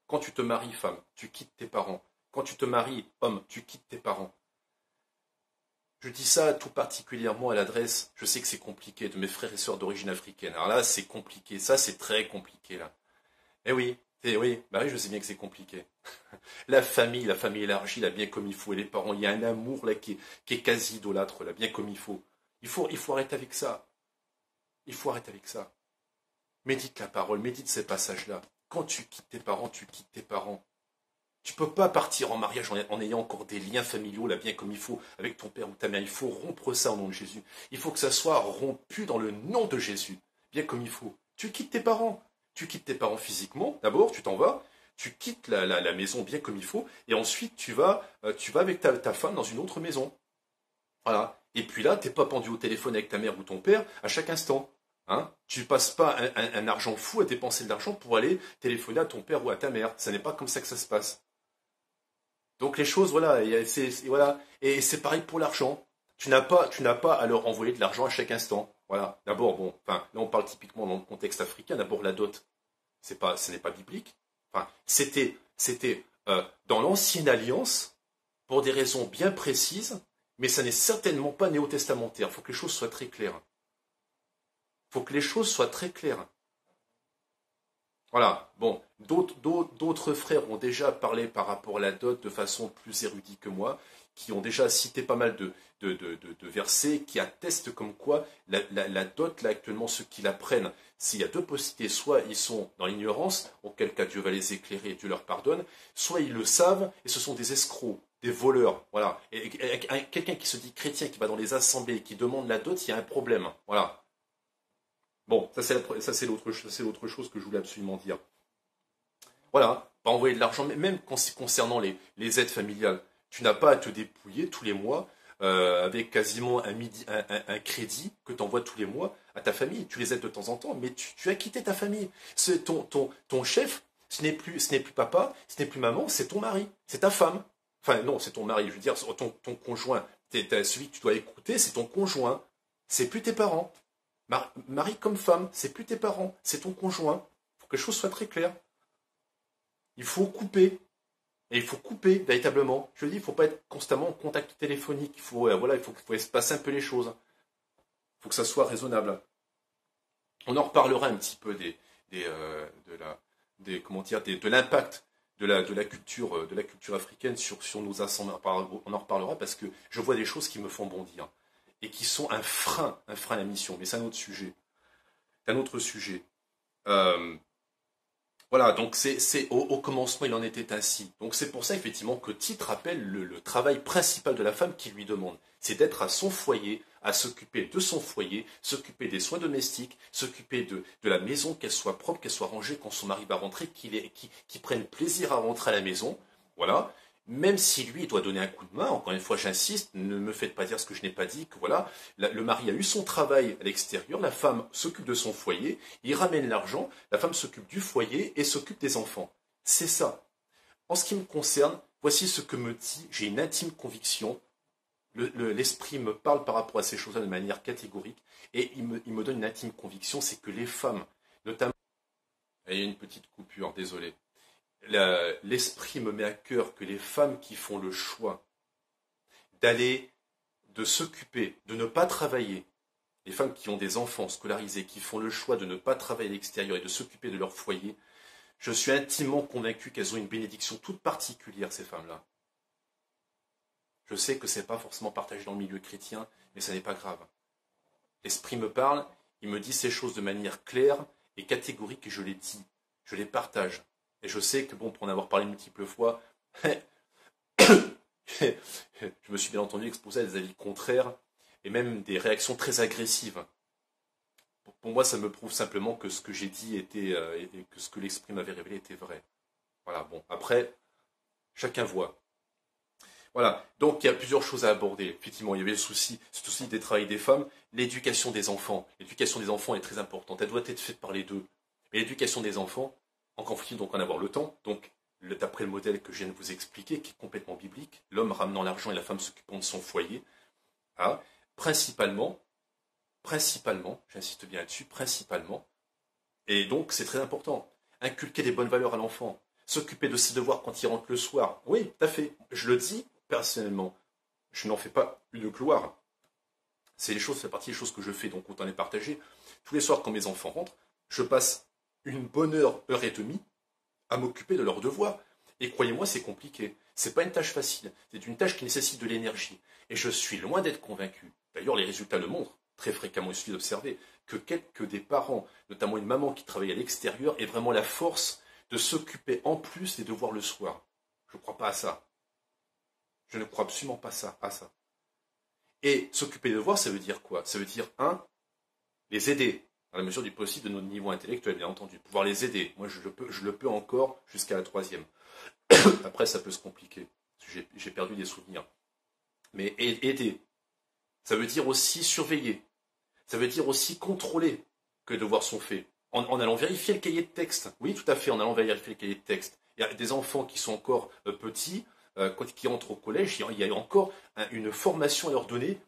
Quand tu te maries, femme, tu quittes tes parents. Quand tu te maries, homme, tu quittes tes parents. Je dis ça tout particulièrement à l'adresse, je sais que c'est compliqué, de mes frères et sœurs d'origine africaine. Alors là, c'est compliqué, ça c'est très compliqué là. Oui, bah oui, je sais bien que c'est compliqué. La famille élargie, là, bien comme il faut, et les parents, il y a un amour là qui est quasi idolâtre, là, bien comme il faut. Il faut arrêter avec ça. Il faut arrêter avec ça. Médite la parole, médite ces passages-là. Quand tu quittes tes parents, tu quittes tes parents. Tu peux pas partir en mariage en ayant encore des liens familiaux, là, bien comme il faut, avec ton père ou ta mère. Il faut rompre ça au nom de Jésus. Il faut que ça soit rompu dans le nom de Jésus, bien comme il faut. Tu quittes tes parents. Tu quittes tes parents physiquement, d'abord, tu t'en vas. Tu quittes la maison bien comme il faut, et ensuite tu vas avec ta femme dans une autre maison. Voilà. Et puis là, t'es pas pendu au téléphone avec ta mère ou ton père à chaque instant. Hein, tu passes pas un argent fou à dépenser de l'argent pour aller téléphoner à ton père ou à ta mère. Ça n'est pas comme ça que ça se passe. Donc les choses, voilà, voilà. Et c'est pareil pour l'argent. Tu n'as pas à leur envoyer de l'argent à chaque instant. Voilà. D'abord, bon, enfin, là on parle typiquement dans le contexte africain. D'abord la dot, ce n'est pas biblique. Enfin, c'était dans l'ancienne alliance pour des raisons bien précises, mais ça n'est certainement pas néo-testamentaire. Il faut que les choses soient très claires. Il faut que les choses soient très claires. Voilà, bon, d'autres frères ont déjà parlé par rapport à la dot de façon plus érudite que moi, qui ont déjà cité pas mal de versets qui attestent comme quoi la dot, là actuellement, ceux qui la prennent, s'il y a deux possibilités, soit ils sont dans l'ignorance, auquel cas Dieu va les éclairer et Dieu leur pardonne, soit ils le savent et ce sont des escrocs, des voleurs, voilà. Et quelqu'un qui se dit chrétien, qui va dans les assemblées, qui demande la dot, il y a un problème, voilà. Bon, ça c'est l'autre chose que je voulais absolument dire. Voilà, pas envoyer de l'argent, mais même concernant les aides familiales, tu n'as pas à te dépouiller tous les mois avec quasiment un crédit que tu envoies tous les mois à ta famille. Tu les aides de temps en temps, mais tu as quitté ta famille. Ton chef, ce n'est plus papa, ce n'est plus maman, c'est ton mari, c'est ta femme. Enfin non, c'est ton mari, je veux dire, ton conjoint, celui que tu dois écouter, c'est ton conjoint, c'est plus tes parents. Mari comme femme, c'est plus tes parents, c'est ton conjoint. Il faut que les choses soient très claires. Il faut couper. Et il faut couper véritablement. Je dis, il ne faut pas être constamment en contact téléphonique. Il faut espacer un peu les choses. Il faut que ça soit raisonnable. On en reparlera un petit peu de l'impact de la culture africaine sur nos assemblées. On en reparlera parce que je vois des choses qui me font bondir et qui sont un frein à la mission. Mais c'est un autre sujet. C'est un autre sujet. Voilà, donc au commencement, il en était ainsi. Donc c'est pour ça, effectivement, que Tite rappelle le travail principal de la femme qui lui demande. C'est d'être à son foyer, à s'occuper de son foyer, s'occuper des soins domestiques, s'occuper de la maison, qu'elle soit propre, qu'elle soit rangée quand son mari va rentrer, qu'il prenne plaisir à rentrer à la maison. Voilà. Même si lui doit donner un coup de main, encore une fois j'insiste, ne me faites pas dire ce que je n'ai pas dit, que voilà, le mari a eu son travail à l'extérieur, la femme s'occupe de son foyer, il ramène l'argent, la femme s'occupe du foyer et s'occupe des enfants. C'est ça. En ce qui me concerne, voici ce que me dit, j'ai une intime conviction, l'esprit me parle par rapport à ces choses-là de manière catégorique, et il me donne une intime conviction, c'est que les femmes, notamment... Il y a une petite coupure, désolé. L'esprit me met à cœur que les femmes qui font le choix de s'occuper, de ne pas travailler, les femmes qui ont des enfants scolarisés, qui font le choix de ne pas travailler à l'extérieur et de s'occuper de leur foyer, je suis intimement convaincu qu'elles ont une bénédiction toute particulière, ces femmes-là. Je sais que ce n'est pas forcément partagé dans le milieu chrétien, mais ça n'est pas grave. L'esprit me parle, il me dit ces choses de manière claire et catégorique et je les dis, je les partage. Et je sais que, bon, pour en avoir parlé multiples fois, je me suis bien entendu exposé à des avis contraires et même des réactions très agressives. Pour moi, ça me prouve simplement que ce que j'ai dit était, et que ce que l'esprit m'avait révélé était vrai. Voilà, bon, après, chacun voit. Voilà, donc il y a plusieurs choses à aborder. Effectivement, il y avait le souci des travail des femmes, l'éducation des enfants. L'éducation des enfants est très importante, elle doit être faite par les deux. Mais l'éducation des enfants, encore faut-il donc en avoir le temps. Donc d'après le modèle que je viens de vous expliquer, qui est complètement biblique, l'homme ramenant l'argent et la femme s'occupant de son foyer, hein, principalement, j'insiste bien là-dessus, principalement, et donc c'est très important, inculquer des bonnes valeurs à l'enfant, s'occuper de ses devoirs quand il rentre le soir, oui, tout à fait, je le dis personnellement, je n'en fais pas une gloire, c'est les choses, ça fait partie des choses que je fais, donc autant les partager. Tous les soirs quand mes enfants rentrent, je passe une bonne heure, heure et demie, à m'occuper de leurs devoirs. Et croyez-moi, c'est compliqué. C'est pas une tâche facile. C'est une tâche qui nécessite de l'énergie. Et je suis loin d'être convaincu. D'ailleurs, les résultats le montrent. Très fréquemment, il suffit d'observer que des parents, notamment une maman qui travaille à l'extérieur, aient vraiment la force de s'occuper en plus des devoirs le soir. Je ne crois pas à ça. Je ne crois absolument pas à ça. Et s'occuper des devoirs, ça veut dire quoi? Ça veut dire, les aider, dans la mesure du possible de notre niveau intellectuel, bien entendu. Pouvoir les aider. Moi, je le peux encore jusqu'à la troisième. Après, ça peut se compliquer. J'ai perdu des souvenirs. Mais aider, ça veut dire aussi surveiller. Ça veut dire aussi contrôler que les devoirs sont faits. En allant vérifier le cahier de texte. Oui, tout à fait, en allant vérifier le cahier de texte. Il y a des enfants qui sont encore petits, qui entrent au collège, il y a encore une formation à leur donner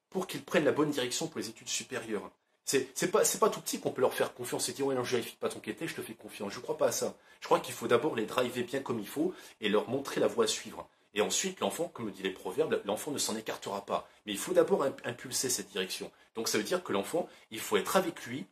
pour qu'ils prennent la bonne direction pour les études supérieures. C'est pas tout petit qu'on peut leur faire confiance et dire ouais non je vérifie pas ton cahier de texte, je te fais confiance. Je ne crois pas à ça. Je crois qu'il faut d'abord les driver bien comme il faut et leur montrer la voie à suivre. Et ensuite l'enfant, comme le dit les proverbes, l'enfant ne s'en écartera pas. Mais il faut d'abord impulser cette direction. Donc ça veut dire que l'enfant, il faut être avec lui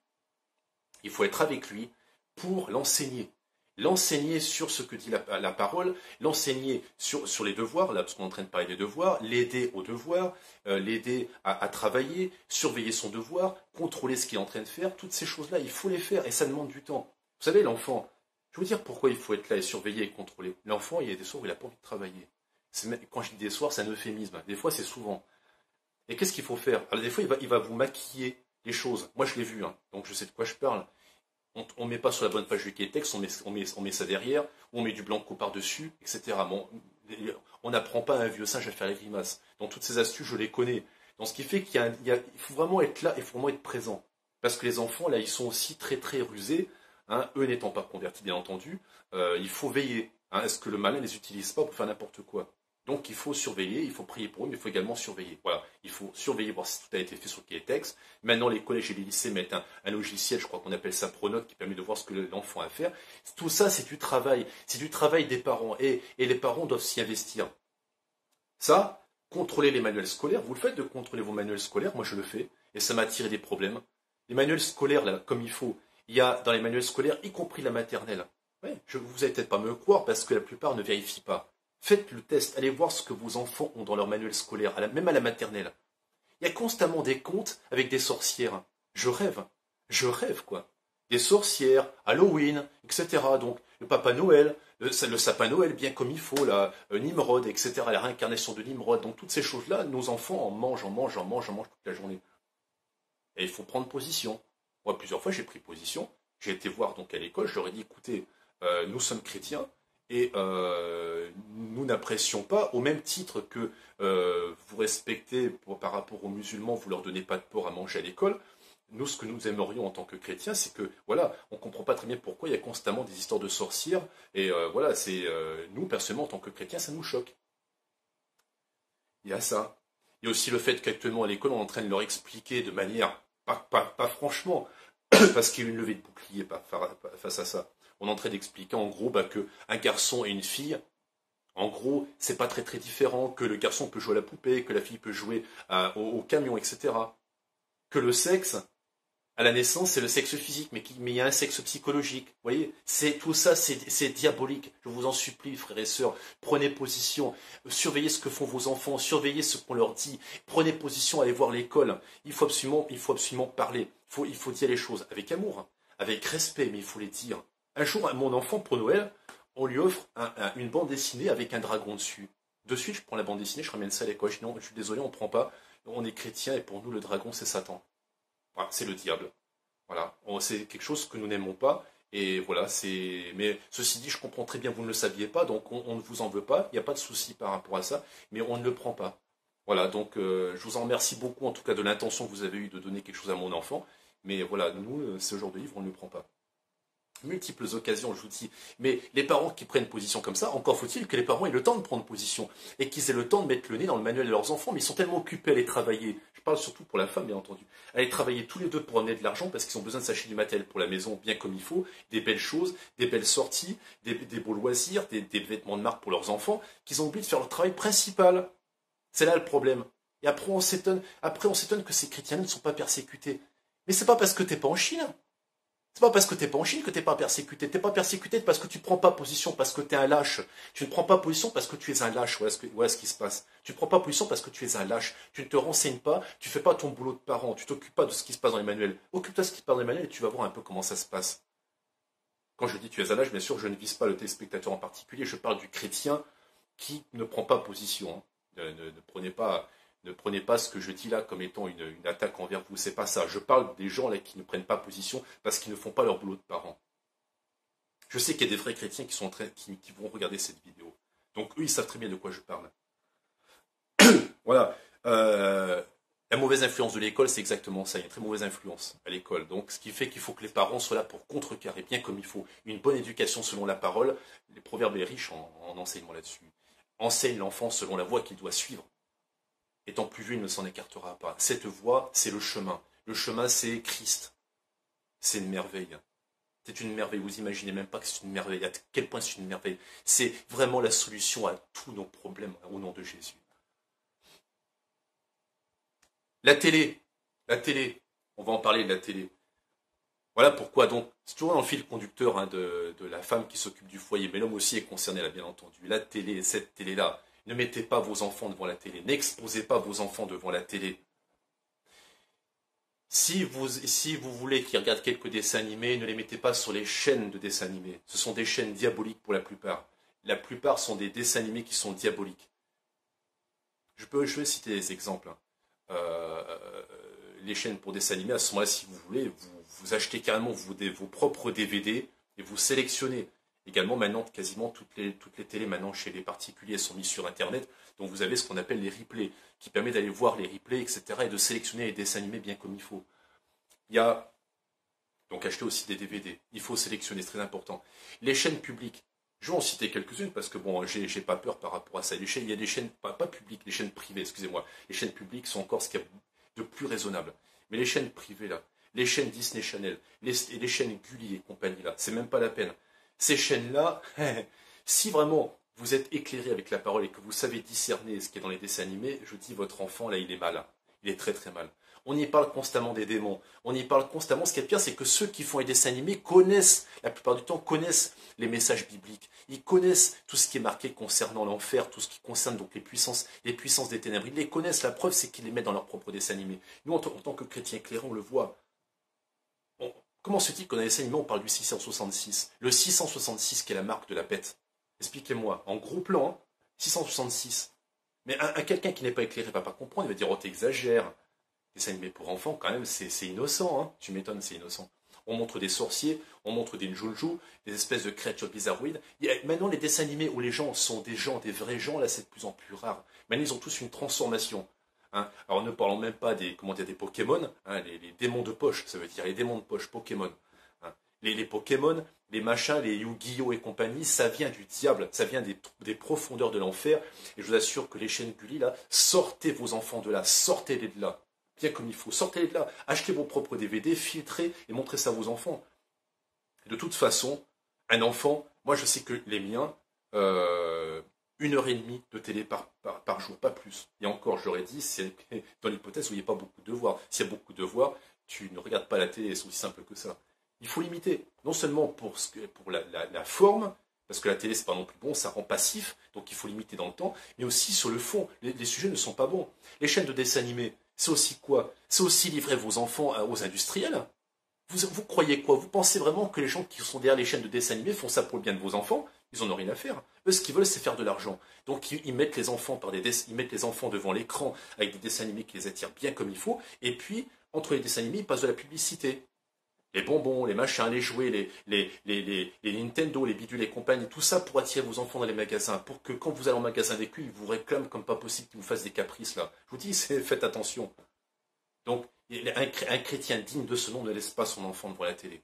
pour l'enseigner. L'enseigner sur ce que dit la parole, l'enseigner sur les devoirs, là parce qu'on est en train de parler des devoirs, l'aider aux devoirs, l'aider à travailler, surveiller son devoir, contrôler ce qu'il est en train de faire, toutes ces choses-là, il faut les faire et ça demande du temps. Vous savez, l'enfant, je vais vous dire pourquoi il faut être là et surveiller et contrôler. L'enfant, il y a des soirs où il n'a pas envie de travailler. Quand je dis des soirs, c'est un euphémisme. Des fois, c'est souvent. Et qu'est-ce qu'il faut faire? Alors, des fois, il va vous maquiller les choses. Moi, je l'ai vu, donc je sais de quoi je parle. On ne met pas sur la bonne page du cahier de texte, on met ça derrière, ou on met du blanco par-dessus, etc. Bon, on n'apprend pas à un vieux singe à faire les grimaces. Donc toutes ces astuces, je les connais. Donc ce qui fait il faut vraiment être là, il faut vraiment être présent. Parce que les enfants, là, ils sont aussi très très rusés, eux n'étant pas convertis, bien entendu. Il faut veiller à ce que le malin ne les utilise pas pour faire n'importe quoi. Donc il faut surveiller, il faut prier pour eux, mais il faut également surveiller. Voilà, il faut surveiller, voir si tout a été fait sur le cahier de texte. Maintenant, les collèges et les lycées mettent un logiciel, je crois qu'on appelle ça Pronote, qui permet de voir ce que l'enfant a à faire. Tout ça, c'est du travail des parents, et les parents doivent s'y investir. Ça, contrôler les manuels scolaires, vous le faites de contrôler vos manuels scolaires, moi je le fais, et ça m'a attiré des problèmes. Les manuels scolaires, là, comme il faut, il y a dans les manuels scolaires, y compris la maternelle. Ouais, vous allez peut-être pas me croire, parce que la plupart ne vérifient pas. Faites le test, allez voir ce que vos enfants ont dans leur manuel scolaire, même à la maternelle. Il y a constamment des contes avec des sorcières. Je rêve quoi. Des sorcières, Halloween, etc. Donc le Papa Noël, le sapin Noël bien comme il faut, là, Nimrod, etc. La réincarnation de Nimrod. Donc toutes ces choses-là, nos enfants en mangent toute la journée. Et il faut prendre position. Moi, plusieurs fois, j'ai pris position. J'ai été voir donc à l'école, je leur ai dit, écoutez, nous sommes chrétiens, et nous n'apprécions pas, au même titre que vous respectez par rapport aux musulmans, vous leur donnez pas de porc à manger à l'école. Nous, ce que nous aimerions en tant que chrétiens, c'est que, voilà, on ne comprend pas très bien pourquoi il y a constamment des histoires de sorcières, et voilà, nous, personnellement, en tant que chrétiens, ça nous choque. Il y a ça. Il y a aussi le fait qu'actuellement à l'école, on est en train de leur expliquer de manière, pas franchement, parce qu'il y a une levée de bouclier face à ça. On est en train d'expliquer en gros qu'un garçon et une fille, en gros, c'est pas très très différent, que le garçon peut jouer à la poupée, que la fille peut jouer au camion, etc. Que le sexe, à la naissance, c'est le sexe physique, mais il y a un sexe psychologique. Vous voyez, tout ça, c'est diabolique. Je vous en supplie, frères et sœurs, prenez position, surveillez ce que font vos enfants, surveillez ce qu'on leur dit, prenez position, allez voir l'école. Il faut absolument parler. Il faut dire les choses avec amour, avec respect, mais il faut les dire. Un jour, à mon enfant, pour Noël, on lui offre une bande dessinée avec un dragon dessus. De suite, je prends la bande dessinée, je ramène ça à l'école. Je dis non, je suis désolé, on ne prend pas. On est chrétien et pour nous, le dragon, c'est Satan. Voilà, c'est le diable. Voilà, c'est quelque chose que nous n'aimons pas. Et voilà, mais ceci dit, je comprends très bien, vous ne le saviez pas, donc on ne vous en veut pas. Il n'y a pas de souci par rapport à ça, mais on ne le prend pas. Voilà, donc je vous en remercie beaucoup, en tout cas de l'intention que vous avez eue de donner quelque chose à mon enfant. Mais voilà, nous, ce genre de livre, on ne le prend pas. multiples occasions, je vous dis. Mais les parents qui prennent position comme ça, encore faut-il que les parents aient le temps de prendre position et qu'ils aient le temps de mettre le nez dans le manuel de leurs enfants. Mais ils sont tellement occupés à aller travailler. Je parle surtout pour la femme, bien entendu. À aller travailler tous les deux pour amener de l'argent parce qu'ils ont besoin de s'acheter du matériel pour la maison bien comme il faut, des belles choses, des belles sorties, des beaux loisirs, des vêtements de marque pour leurs enfants, qu'ils ont oublié de faire leur travail principal. C'est là le problème. Et après on s'étonne que ces chrétiens ne sont pas persécutés. Mais c'est pas parce que t'es pas en Chine. C'est pas parce que t'es pas en Chine que t'es pas persécuté. T'es pas persécuté parce que tu prends pas position, parce que t'es un lâche. Tu ne prends pas position parce que tu es un lâche. Voilà ce qui se passe. Tu ne prends pas position parce que tu es un lâche. Tu ne te renseignes pas, tu fais pas ton boulot de parent, tu t'occupes pas de ce qui se passe dans les manuels. Occupe-toi de ce qui se passe dans les manuels et tu vas voir un peu comment ça se passe. Quand je dis tu es un lâche, bien sûr, je ne vise pas le téléspectateur en particulier, je parle du chrétien qui ne prend pas position. Ne prenez pas ce que je dis là comme étant une attaque envers vous, c'est pas ça. Je parle des gens là qui ne prennent pas position parce qu'ils ne font pas leur boulot de parents. Je sais qu'il y a des vrais chrétiens qui vont regarder cette vidéo. Donc eux, ils savent très bien de quoi je parle. Voilà. La mauvaise influence de l'école, c'est exactement ça. Il y a une très mauvaise influence à l'école. Donc ce qui fait qu'il faut que les parents soient là pour contrecarrer bien comme il faut. Une bonne éducation selon la parole. Les proverbes est riche en enseignement là-dessus. Enseigne l'enfant selon la voie qu'il doit suivre. Étant plus vieux, il ne s'en écartera pas. Cette voie, c'est le chemin. Le chemin, c'est Christ. C'est une merveille. C'est une merveille. Vous imaginez même pas que c'est une merveille. À quel point c'est une merveille. C'est vraiment la solution à tous nos problèmes au nom de Jésus. La télé. On va en parler de la télé. Voilà pourquoi donc, c'est toujours dans le fil conducteur de la femme qui s'occupe du foyer, mais l'homme aussi est concerné là, bien entendu. La télé, cette télé-là. Ne mettez pas vos enfants devant la télé. N'exposez pas vos enfants devant la télé. Si vous voulez qu'ils regardent quelques dessins animés, ne les mettez pas sur les chaînes de dessins animés. Ce sont des chaînes diaboliques pour la plupart. La plupart sont des dessins animés qui sont diaboliques. Je vais citer des exemples. Les chaînes pour dessins animés, à ce moment-là, si vous voulez, vous achetez carrément vos propres DVD et vous sélectionnez. Également, maintenant, quasiment toutes les télés maintenant chez les particuliers sont mises sur Internet. Donc vous avez ce qu'on appelle les replays, qui permet d'aller voir les replays, etc. et de sélectionner les dessins animés bien comme il faut. Il y a donc acheter aussi des DVD. Il faut sélectionner, c'est très important. Les chaînes publiques, je vais en citer quelques-unes parce que bon, j'ai pas peur par rapport à ça. Il y a des chaînes, pas publiques, les chaînes privées, excusez-moi. Les chaînes publiques sont encore ce qu'il y a de plus raisonnable. Mais les chaînes privées là, les chaînes Disney Channel, les chaînes Gulli et compagnie là, c'est même pas la peine. Ces chaînes-là, si vraiment vous êtes éclairé avec la parole et que vous savez discerner ce qui est dans les dessins animés, je dis votre enfant, là, il est mal. Il est très très mal. On y parle constamment des démons. On y parle constamment. Ce qui est pire, c'est que ceux qui font les dessins animés connaissent, la plupart du temps, connaissent les messages bibliques. Ils connaissent tout ce qui est marqué concernant l'enfer, tout ce qui concerne donc les puissances des ténèbres. Ils les connaissent. La preuve, c'est qu'ils les mettent dans leurs propres dessins animés. Nous, en tant que chrétiens éclairés, on le voit. Comment se dit qu'en dessin animé, on parle du 666? Le 666 qui est la marque de la bête. Expliquez-moi. En gros plan, 666. Mais quelqu'un qui n'est pas éclairé ne va pas comprendre. Il va dire, oh, t'exagères. Dessin animé pour enfants, quand même, c'est innocent. Hein. Tu m'étonnes, c'est innocent. On montre des sorciers, on montre des njunju, des espèces de créatures bizarroïdes. Maintenant, les dessins animés où les gens sont des vrais gens, là, c'est de plus en plus rare. Maintenant, ils ont tous une transformation. Hein. Alors ne parlons même pas des Pokémon, hein, les démons de poche, ça veut dire les démons de poche Pokémon. Hein. Les Pokémon, les machins, les Yu-Gi-Oh et compagnie, ça vient du diable, ça vient des profondeurs de l'enfer. Et je vous assure que les chaînes Gulli, là, sortez vos enfants de là, sortez-les de là. Bien comme il faut, sortez-les de là, achetez vos propres DVD, filtrez et montrez ça à vos enfants. De toute façon, un enfant, moi je sais que les miens, 1h30 de télé par jour, pas plus. Et encore, je l'aurais dit, c'est dans l'hypothèse où il n'y a pas beaucoup de devoirs. S'il y a beaucoup de devoirs, tu ne regardes pas la télé, c'est aussi simple que ça. Il faut limiter, non seulement pour la forme, parce que la télé c'est pas non plus bon, ça rend passif, donc il faut limiter dans le temps, mais aussi sur le fond, les sujets ne sont pas bons. Les chaînes de dessins animés, c'est aussi quoi? C'est aussi livrer vos enfants aux industriels. Vous croyez quoi? Vous pensez vraiment que les gens qui sont derrière les chaînes de dessins animés font ça pour le bien de vos enfants? Ils n'en ont rien à faire. Eux, ce qu'ils veulent, c'est faire de l'argent. Donc, ils mettent les enfants devant l'écran avec des dessins animés qui les attirent bien comme il faut. Et puis, entre les dessins animés, ils passent de la publicité. Les bonbons, les machins, les jouets, les Nintendo, les bidules et compagnie, tout ça pour attirer vos enfants dans les magasins. Pour que quand vous allez en magasin avec eux, ils vous réclament comme pas possible qu'ils vous fassent des caprices là. Je vous dis, faites attention. Donc, un chrétien digne de ce nom ne laisse pas son enfant devant la télé.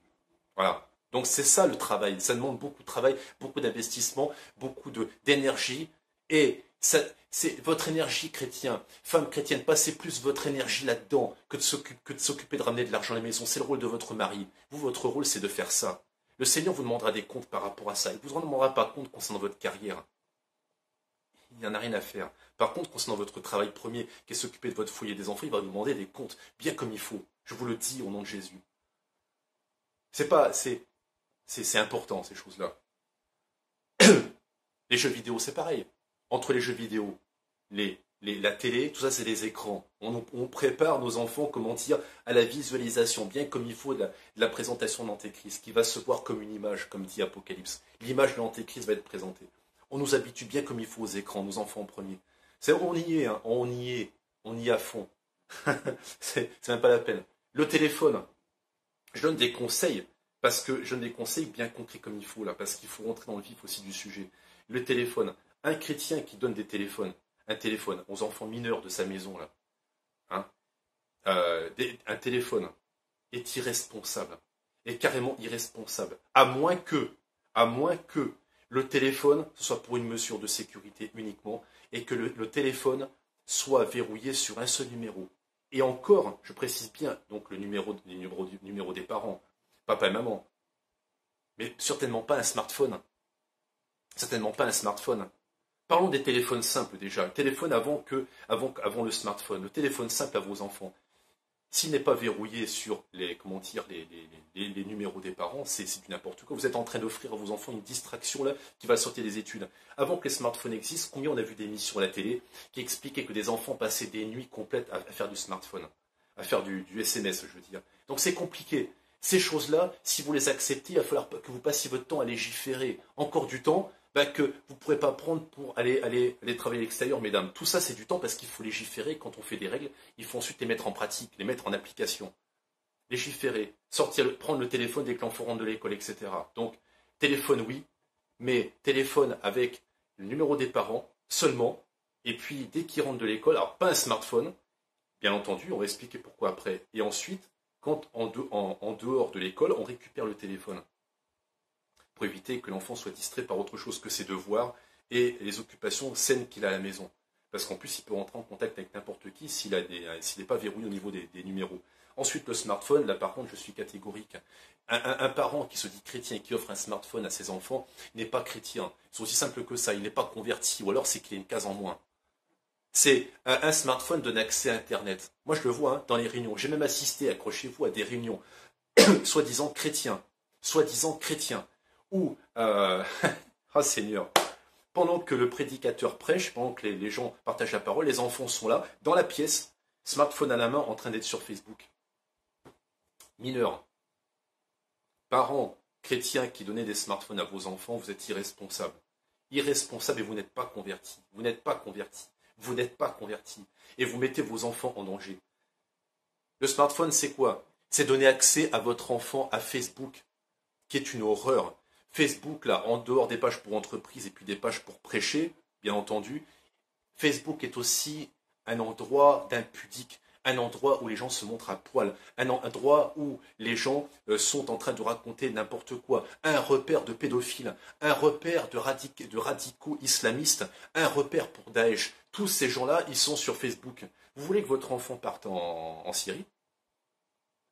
Voilà. Donc c'est ça le travail. Ça demande beaucoup de travail, beaucoup d'investissement, beaucoup d'énergie. Et c'est votre énergie chrétienne, femme chrétienne, passez plus votre énergie là-dedans que de s'occuper de ramener de l'argent à la maison. C'est le rôle de votre mari. Vous, votre rôle, c'est de faire ça. Le Seigneur vous demandera des comptes par rapport à ça. Il ne vous en demandera pas compte concernant votre carrière. Il n'y en a rien à faire. Par contre, concernant votre travail premier, qui est s'occuper de votre foyer des enfants, il va vous demander des comptes, bien comme il faut. Je vous le dis au nom de Jésus. C'est important, ces choses-là. Les jeux vidéo, c'est pareil. Entre les jeux vidéo, la télé, tout ça, c'est des écrans. On prépare nos enfants, comment dire, à la visualisation, bien comme il faut, de la présentation de l'Antéchrist, qui va se voir comme une image, comme dit Apocalypse. L'image de l'Antéchrist va être présentée. On nous habitue bien comme il faut aux écrans, nos enfants en premier. On y est, hein, on y est à fond. C'est même pas la peine. Le téléphone, je donne des conseils, parce que je donne des conseils bien concrets comme il faut, là, parce qu'il faut rentrer dans le vif aussi du sujet. Le téléphone, un chrétien qui donne un téléphone aux enfants mineurs de sa maison, là, hein, un téléphone est irresponsable, est carrément irresponsable, à moins que le téléphone, ce soit pour une mesure de sécurité uniquement, et que le téléphone soit verrouillé sur un seul numéro. Et encore, je précise bien, donc le numéro des parents, papa et maman, mais certainement pas un smartphone. Certainement pas un smartphone. Parlons des téléphones simples déjà. Le téléphone avant le smartphone. Le téléphone simple à vos enfants. S'il n'est pas verrouillé sur les numéros des parents, c'est du n'importe quoi. Vous êtes en train d'offrir à vos enfants une distraction là qui va sortir des études. Avant que les smartphones existent, combien on a vu d'émissions à la télé qui expliquaient que des enfants passaient des nuits complètes à faire du smartphone, à faire du SMS, je veux dire. Donc c'est compliqué. Ces choses-là, si vous les acceptez, il va falloir que vous passiez votre temps à légiférer. Encore du temps que vous ne pourrez pas prendre pour aller travailler à l'extérieur, mesdames. Tout ça, c'est du temps parce qu'il faut légiférer. Quand on fait des règles, il faut ensuite les mettre en pratique, les mettre en application. Légiférer, prendre le téléphone dès que l'enfant rentre de l'école, etc. Donc, téléphone, oui, mais téléphone avec le numéro des parents seulement, et puis dès qu'ils rentrent de l'école, alors pas un smartphone, bien entendu, on va expliquer pourquoi après. Et ensuite, quand en dehors de l'école, on récupère le téléphone, pour éviter que l'enfant soit distrait par autre chose que ses devoirs et les occupations saines qu'il a à la maison. Parce qu'en plus, il peut rentrer en contact avec n'importe qui s'il n'est pas verrouillé au niveau des numéros. Ensuite, le smartphone, là par contre, je suis catégorique. Un parent qui se dit chrétien et qui offre un smartphone à ses enfants n'est pas chrétien. C'est aussi simple que ça, il n'est pas converti, ou alors c'est qu'il a une case en moins. C'est un smartphone donne accès à Internet. Moi, je le vois dans les réunions. J'ai même assisté, accrochez-vous, à des réunions soi-disant chrétiens, où, ah Seigneur, pendant que le prédicateur prêche, pendant que les gens partagent la parole, les enfants sont là, dans la pièce, smartphone à la main, en train d'être sur Facebook. Mineurs, parents chrétiens qui donnaient des smartphones à vos enfants, vous êtes irresponsables. Irresponsables et vous n'êtes pas convertis. Vous n'êtes pas convertis. Vous n'êtes pas convertis. Et vous mettez vos enfants en danger. Le smartphone, c'est quoi? C'est donner accès à votre enfant à Facebook, qui est une horreur. Facebook, là, en dehors des pages pour entreprises et puis des pages pour prêcher, bien entendu, Facebook est aussi un endroit d'impudique, un endroit où les gens se montrent à poil, un endroit où les gens sont en train de raconter n'importe quoi, un repère de pédophiles, un repère de radicaux islamistes, un repère pour Daesh. Tous ces gens-là, ils sont sur Facebook. Vous voulez que votre enfant parte en Syrie ?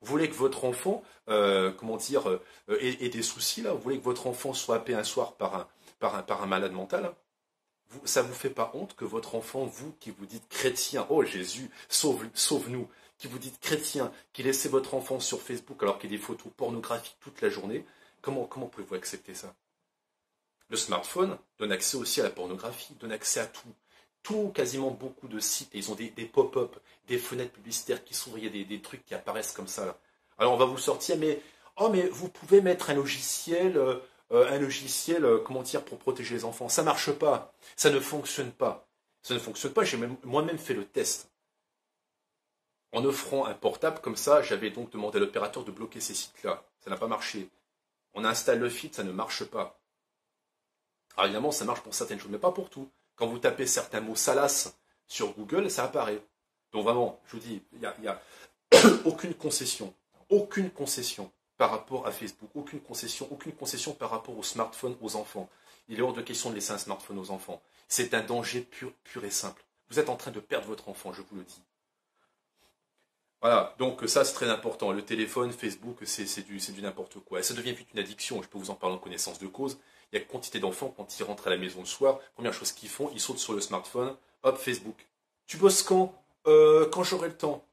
Vous voulez que votre enfant, ait des soucis là? Vous voulez que votre enfant soit happé un soir par un malade mental? Ça ne vous fait pas honte que votre enfant, vous qui vous dites chrétien, oh Jésus, sauve-nous, qui vous dites chrétien, qui laissez votre enfant sur Facebook alors qu'il y a des photos pornographiques toute la journée, comment pouvez-vous accepter ça? Le smartphone donne accès aussi à la pornographie, donne accès à tout. Quasiment beaucoup de sites, et ils ont des pop-up, des fenêtres publicitaires qui s'ouvrent, il y a des trucs qui apparaissent comme ça. Là. Alors on va vous sortir, mais vous pouvez mettre un logiciel, pour protéger les enfants. Ça ne marche pas, ça ne fonctionne pas. Ça ne fonctionne pas, j'ai moi-même fait le test. En offrant un portable comme ça, j'avais donc demandé à l'opérateur de bloquer ces sites-là. Ça n'a pas marché. On installe le feed, ça ne marche pas. Alors évidemment, ça marche pour certaines choses, mais pas pour tout. Quand vous tapez certains mots salaces sur Google, ça apparaît. Donc vraiment, je vous dis, il n'y a aucune concession. Aucune concession. par rapport à Facebook, aucune concession par rapport au smartphone aux enfants. Il est hors de question de laisser un smartphone aux enfants. C'est un danger pur et simple. Vous êtes en train de perdre votre enfant, je vous le dis. Voilà, donc ça c'est très important. Le téléphone, Facebook, c'est du n'importe quoi. Et ça devient vite une addiction, je peux vous en parler en connaissance de cause. Il y a quantité d'enfants, quand ils rentrent à la maison le soir, première chose qu'ils font, ils sautent sur le smartphone, hop, Facebook. Tu bosses quand? Quand j'aurai le temps.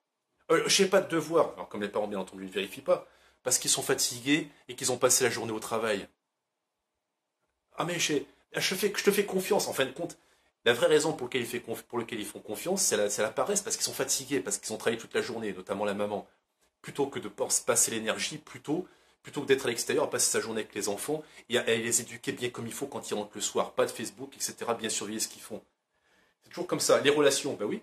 Je n'ai pas de devoir. Alors comme les parents bien entendu ne vérifient pas, parce qu'ils sont fatigués et qu'ils ont passé la journée au travail. Ah mais je te fais confiance, en fin de compte. La vraie raison pour laquelle ils font confiance, c'est la paresse, parce qu'ils sont fatigués, parce qu'ils ont travaillé toute la journée, notamment la maman. Plutôt que de passer l'énergie, plutôt que d'être à l'extérieur, à passer sa journée avec les enfants, et à les éduquer bien comme il faut quand ils rentrent le soir. Pas de Facebook, etc. Bien surveiller ce qu'ils font. C'est toujours comme ça. Les relations, ben oui,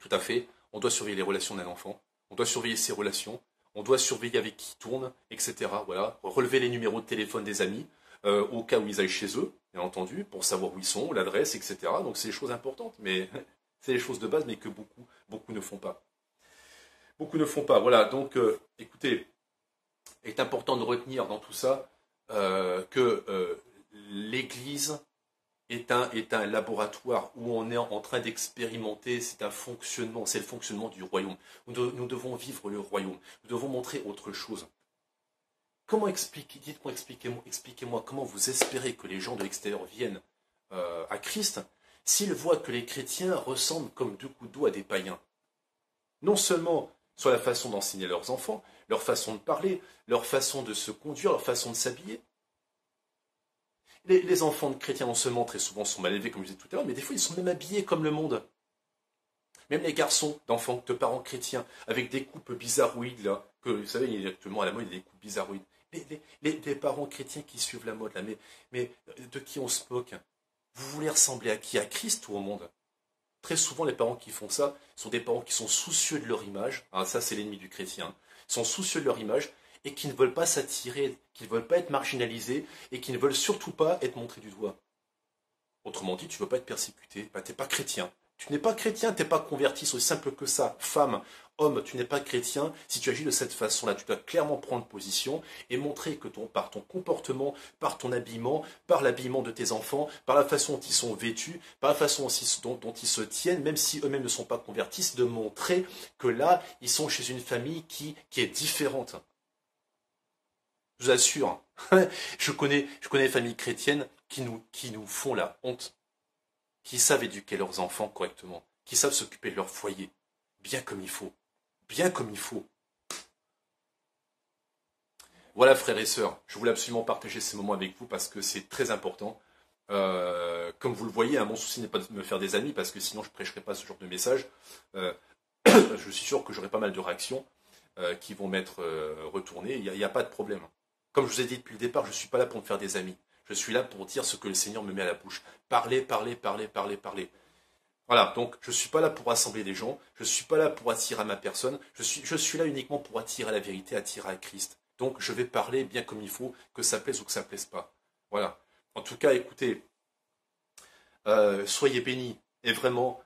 tout à fait. On doit surveiller les relations d'un enfant. On doit surveiller ses relations. On doit surveiller avec qui il tourne, etc. Voilà. Relever les numéros de téléphone des amis, au cas où ils aillent chez eux, bien entendu, pour savoir où ils sont, l'adresse, etc. Donc c'est des choses importantes, mais c'est des choses de base, mais que beaucoup ne font pas. Beaucoup ne font pas. Voilà. Donc, écoutez, il est important de retenir dans tout ça que l'Église est un laboratoire où on est en train d'expérimenter, c'est le fonctionnement du royaume. Nous devons vivre le royaume, nous devons montrer autre chose. Comment expliquer, dites-moi, expliquez-moi comment vous espérez que les gens de l'extérieur viennent à Christ s'ils voient que les chrétiens ressemblent comme deux gouttes d'eau à des païens. Non seulement sur la façon d'enseigner leurs enfants, leur façon de parler, leur façon de se conduire, leur façon de s'habiller. Les enfants de chrétiens, non seulement très souvent sont mal élevés, comme je disais tout à l'heure, mais des fois ils sont même habillés comme le monde. Même les garçons d'enfants, de parents chrétiens, avec des coupes bizarroïdes, là, que vous savez, il y a actuellement à la mode, il y a des coupes bizarroïdes. Les parents chrétiens qui suivent la mode, là, mais de qui on se moque? Vous voulez ressembler à qui? À Christ ou au monde? Très souvent, les parents qui font ça sont des parents qui sont soucieux de leur image. Ah, ça, c'est l'ennemi du chrétien. Ils sont soucieux de leur image et qui ne veulent pas s'attirer, qui ne veulent pas être marginalisés et qui ne veulent surtout pas être montrés du doigt. Autrement dit, tu ne veux pas être persécuté, bah, tu n'es pas chrétien. Tu n'es pas chrétien, tu n'es pas converti, c'est aussi simple que ça. Femme, homme, tu n'es pas chrétien. Si tu agis de cette façon-là, tu dois clairement prendre position et montrer que par ton comportement, par ton habillement, par l'habillement de tes enfants, par la façon dont ils sont vêtus, par la façon aussi dont ils se tiennent, même si eux-mêmes ne sont pas convertis, c'est de montrer que là, ils sont chez une famille qui est différente. Je vous assure, je connais des familles chrétiennes qui nous font la honte, qui savent éduquer leurs enfants correctement, qui savent s'occuper de leur foyer, bien comme il faut, bien comme il faut. Voilà, frères et sœurs, je voulais absolument partager ces moments avec vous parce que c'est très important. Comme vous le voyez, mon souci n'est pas de me faire des amis parce que sinon je ne prêcherai pas ce genre de message. Je suis sûr que j'aurai pas mal de réactions qui vont m'être retournées. Il n'y a pas de problème. Comme je vous ai dit depuis le départ, je ne suis pas là pour me faire des amis. Je suis là pour dire ce que le Seigneur me met à la bouche. Parler, parler, parler, parler, parler. Voilà, donc je ne suis pas là pour rassembler des gens, je ne suis pas là pour attirer à ma personne, je suis là uniquement pour attirer à la vérité, attirer à Christ. Donc je vais parler bien comme il faut, que ça plaise ou que ça ne plaise pas. Voilà. En tout cas, écoutez, soyez bénis. Et vraiment,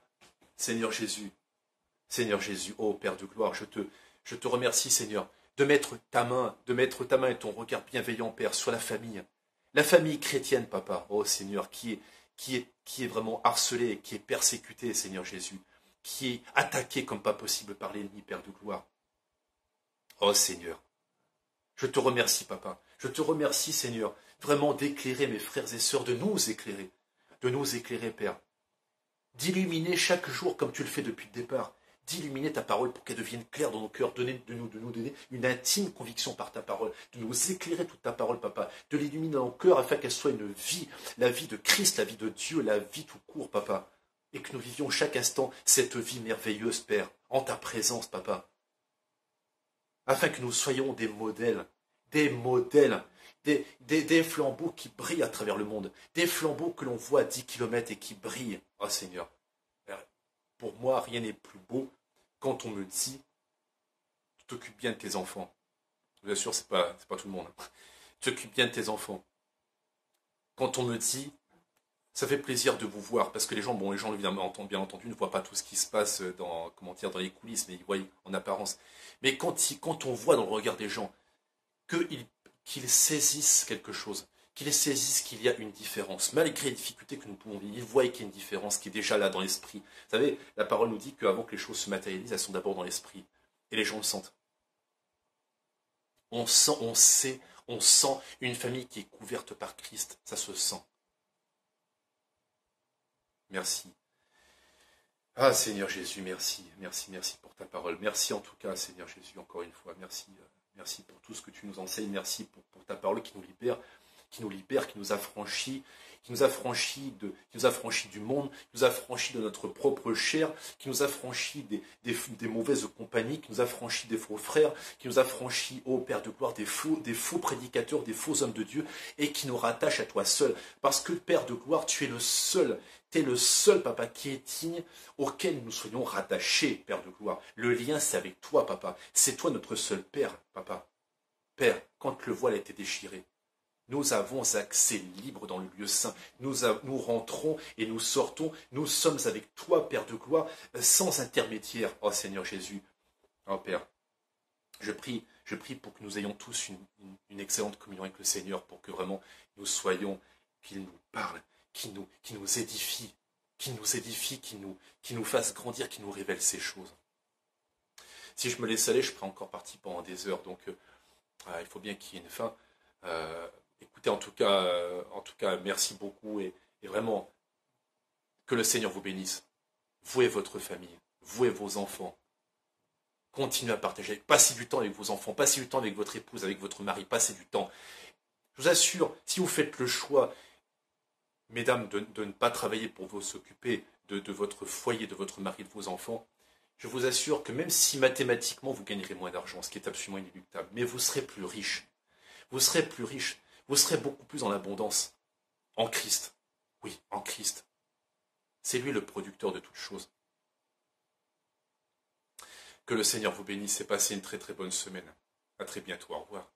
Seigneur Jésus, oh Père de gloire, je te remercie, Seigneur, de mettre ta main et ton regard bienveillant, Père, sur la famille chrétienne, Papa, oh Seigneur, qui est vraiment harcelée, qui est persécutée, Seigneur Jésus, qui est attaquée comme pas possible par l'ennemi, Père de gloire. Oh Seigneur, je te remercie, Papa, je te remercie, Seigneur, vraiment d'éclairer mes frères et sœurs, de nous éclairer, Père, d'illuminer chaque jour comme tu le fais depuis le départ, d'illuminer ta parole pour qu'elle devienne claire dans nos cœurs, de nous donner une intime conviction par ta parole, de nous éclairer toute ta parole, Papa, de l'illuminer dans nos cœurs afin qu'elle soit une vie, la vie de Christ, la vie de Dieu, la vie tout court, Papa, et que nous vivions chaque instant cette vie merveilleuse, Père, en ta présence, Papa, afin que nous soyons des modèles, des flambeaux qui brillent à travers le monde, des flambeaux que l'on voit à 10 km et qui brillent. Oh Seigneur, pour moi, rien n'est plus beau quand on me dit « tu t'occupes bien de tes enfants ». Bien sûr, c'est pas tout le monde. Tu t'occupes bien de tes enfants. Quand on me dit « ça fait plaisir de vous voir », parce que les gens évidemment, bien entendu, ne voient pas tout ce qui se passe dans les coulisses, mais ils voient en apparence. Mais quand on voit dans le regard des gens qu'ils saisissent quelque chose, qu'ils saisissent qu'il y a une différence. Malgré les difficultés que nous pouvons vivre, ils voient qu'il y a une différence qui est déjà là dans l'esprit. Vous savez, la parole nous dit qu'avant que les choses se matérialisent, elles sont d'abord dans l'esprit. Et les gens le sentent. On sent une famille qui est couverte par Christ. Ça se sent. Merci. Ah Seigneur Jésus, merci, merci, merci pour ta parole. Merci en tout cas Seigneur Jésus, encore une fois. Merci, merci pour tout ce que tu nous enseignes. Merci pour ta parole qui nous libère, qui nous affranchit, qui nous affranchit du monde, qui nous affranchit de notre propre chair, qui nous affranchit des mauvaises compagnies, qui nous affranchit des faux frères, qui nous affranchit, ô Père de gloire, des faux prédicateurs, des faux hommes de Dieu, et qui nous rattache à toi seul. Parce que Père de gloire, tu es le seul Papa, qui est digne, auquel nous soyons rattachés, Père de gloire. Le lien, c'est avec toi, Papa. C'est toi notre seul Père, Papa. Père, quand le voile a été déchiré, nous avons accès libre dans le lieu saint. Nous rentrons et nous sortons. Nous sommes avec toi, Père de gloire, sans intermédiaire. Oh Seigneur Jésus, oh Père, je prie pour que nous ayons tous une excellente communion avec le Seigneur, pour que vraiment nous soyons, qu'il nous parle, qui nous édifie, qui nous fasse grandir, qui nous révèle ces choses. Si je me laisse aller, je serai encore parti pendant des heures, donc il faut bien qu'il y ait une fin. Écoutez, en tout cas, merci beaucoup et vraiment, que le Seigneur vous bénisse. Vous et votre famille, vous et vos enfants. Continuez à partager, passez du temps avec vos enfants, passez du temps avec votre épouse, avec votre mari, passez du temps. Je vous assure, si vous faites le choix, mesdames, de ne pas travailler pour vous occuper de votre foyer, de votre mari, de vos enfants, je vous assure que même si mathématiquement vous gagnerez moins d'argent, ce qui est absolument inéluctable, mais vous serez plus riche. Vous serez plus riche. Vous serez beaucoup plus en abondance. En Christ. Oui, en Christ. C'est lui le producteur de toutes choses. Que le Seigneur vous bénisse et passez une très très bonne semaine. À très bientôt. Au revoir.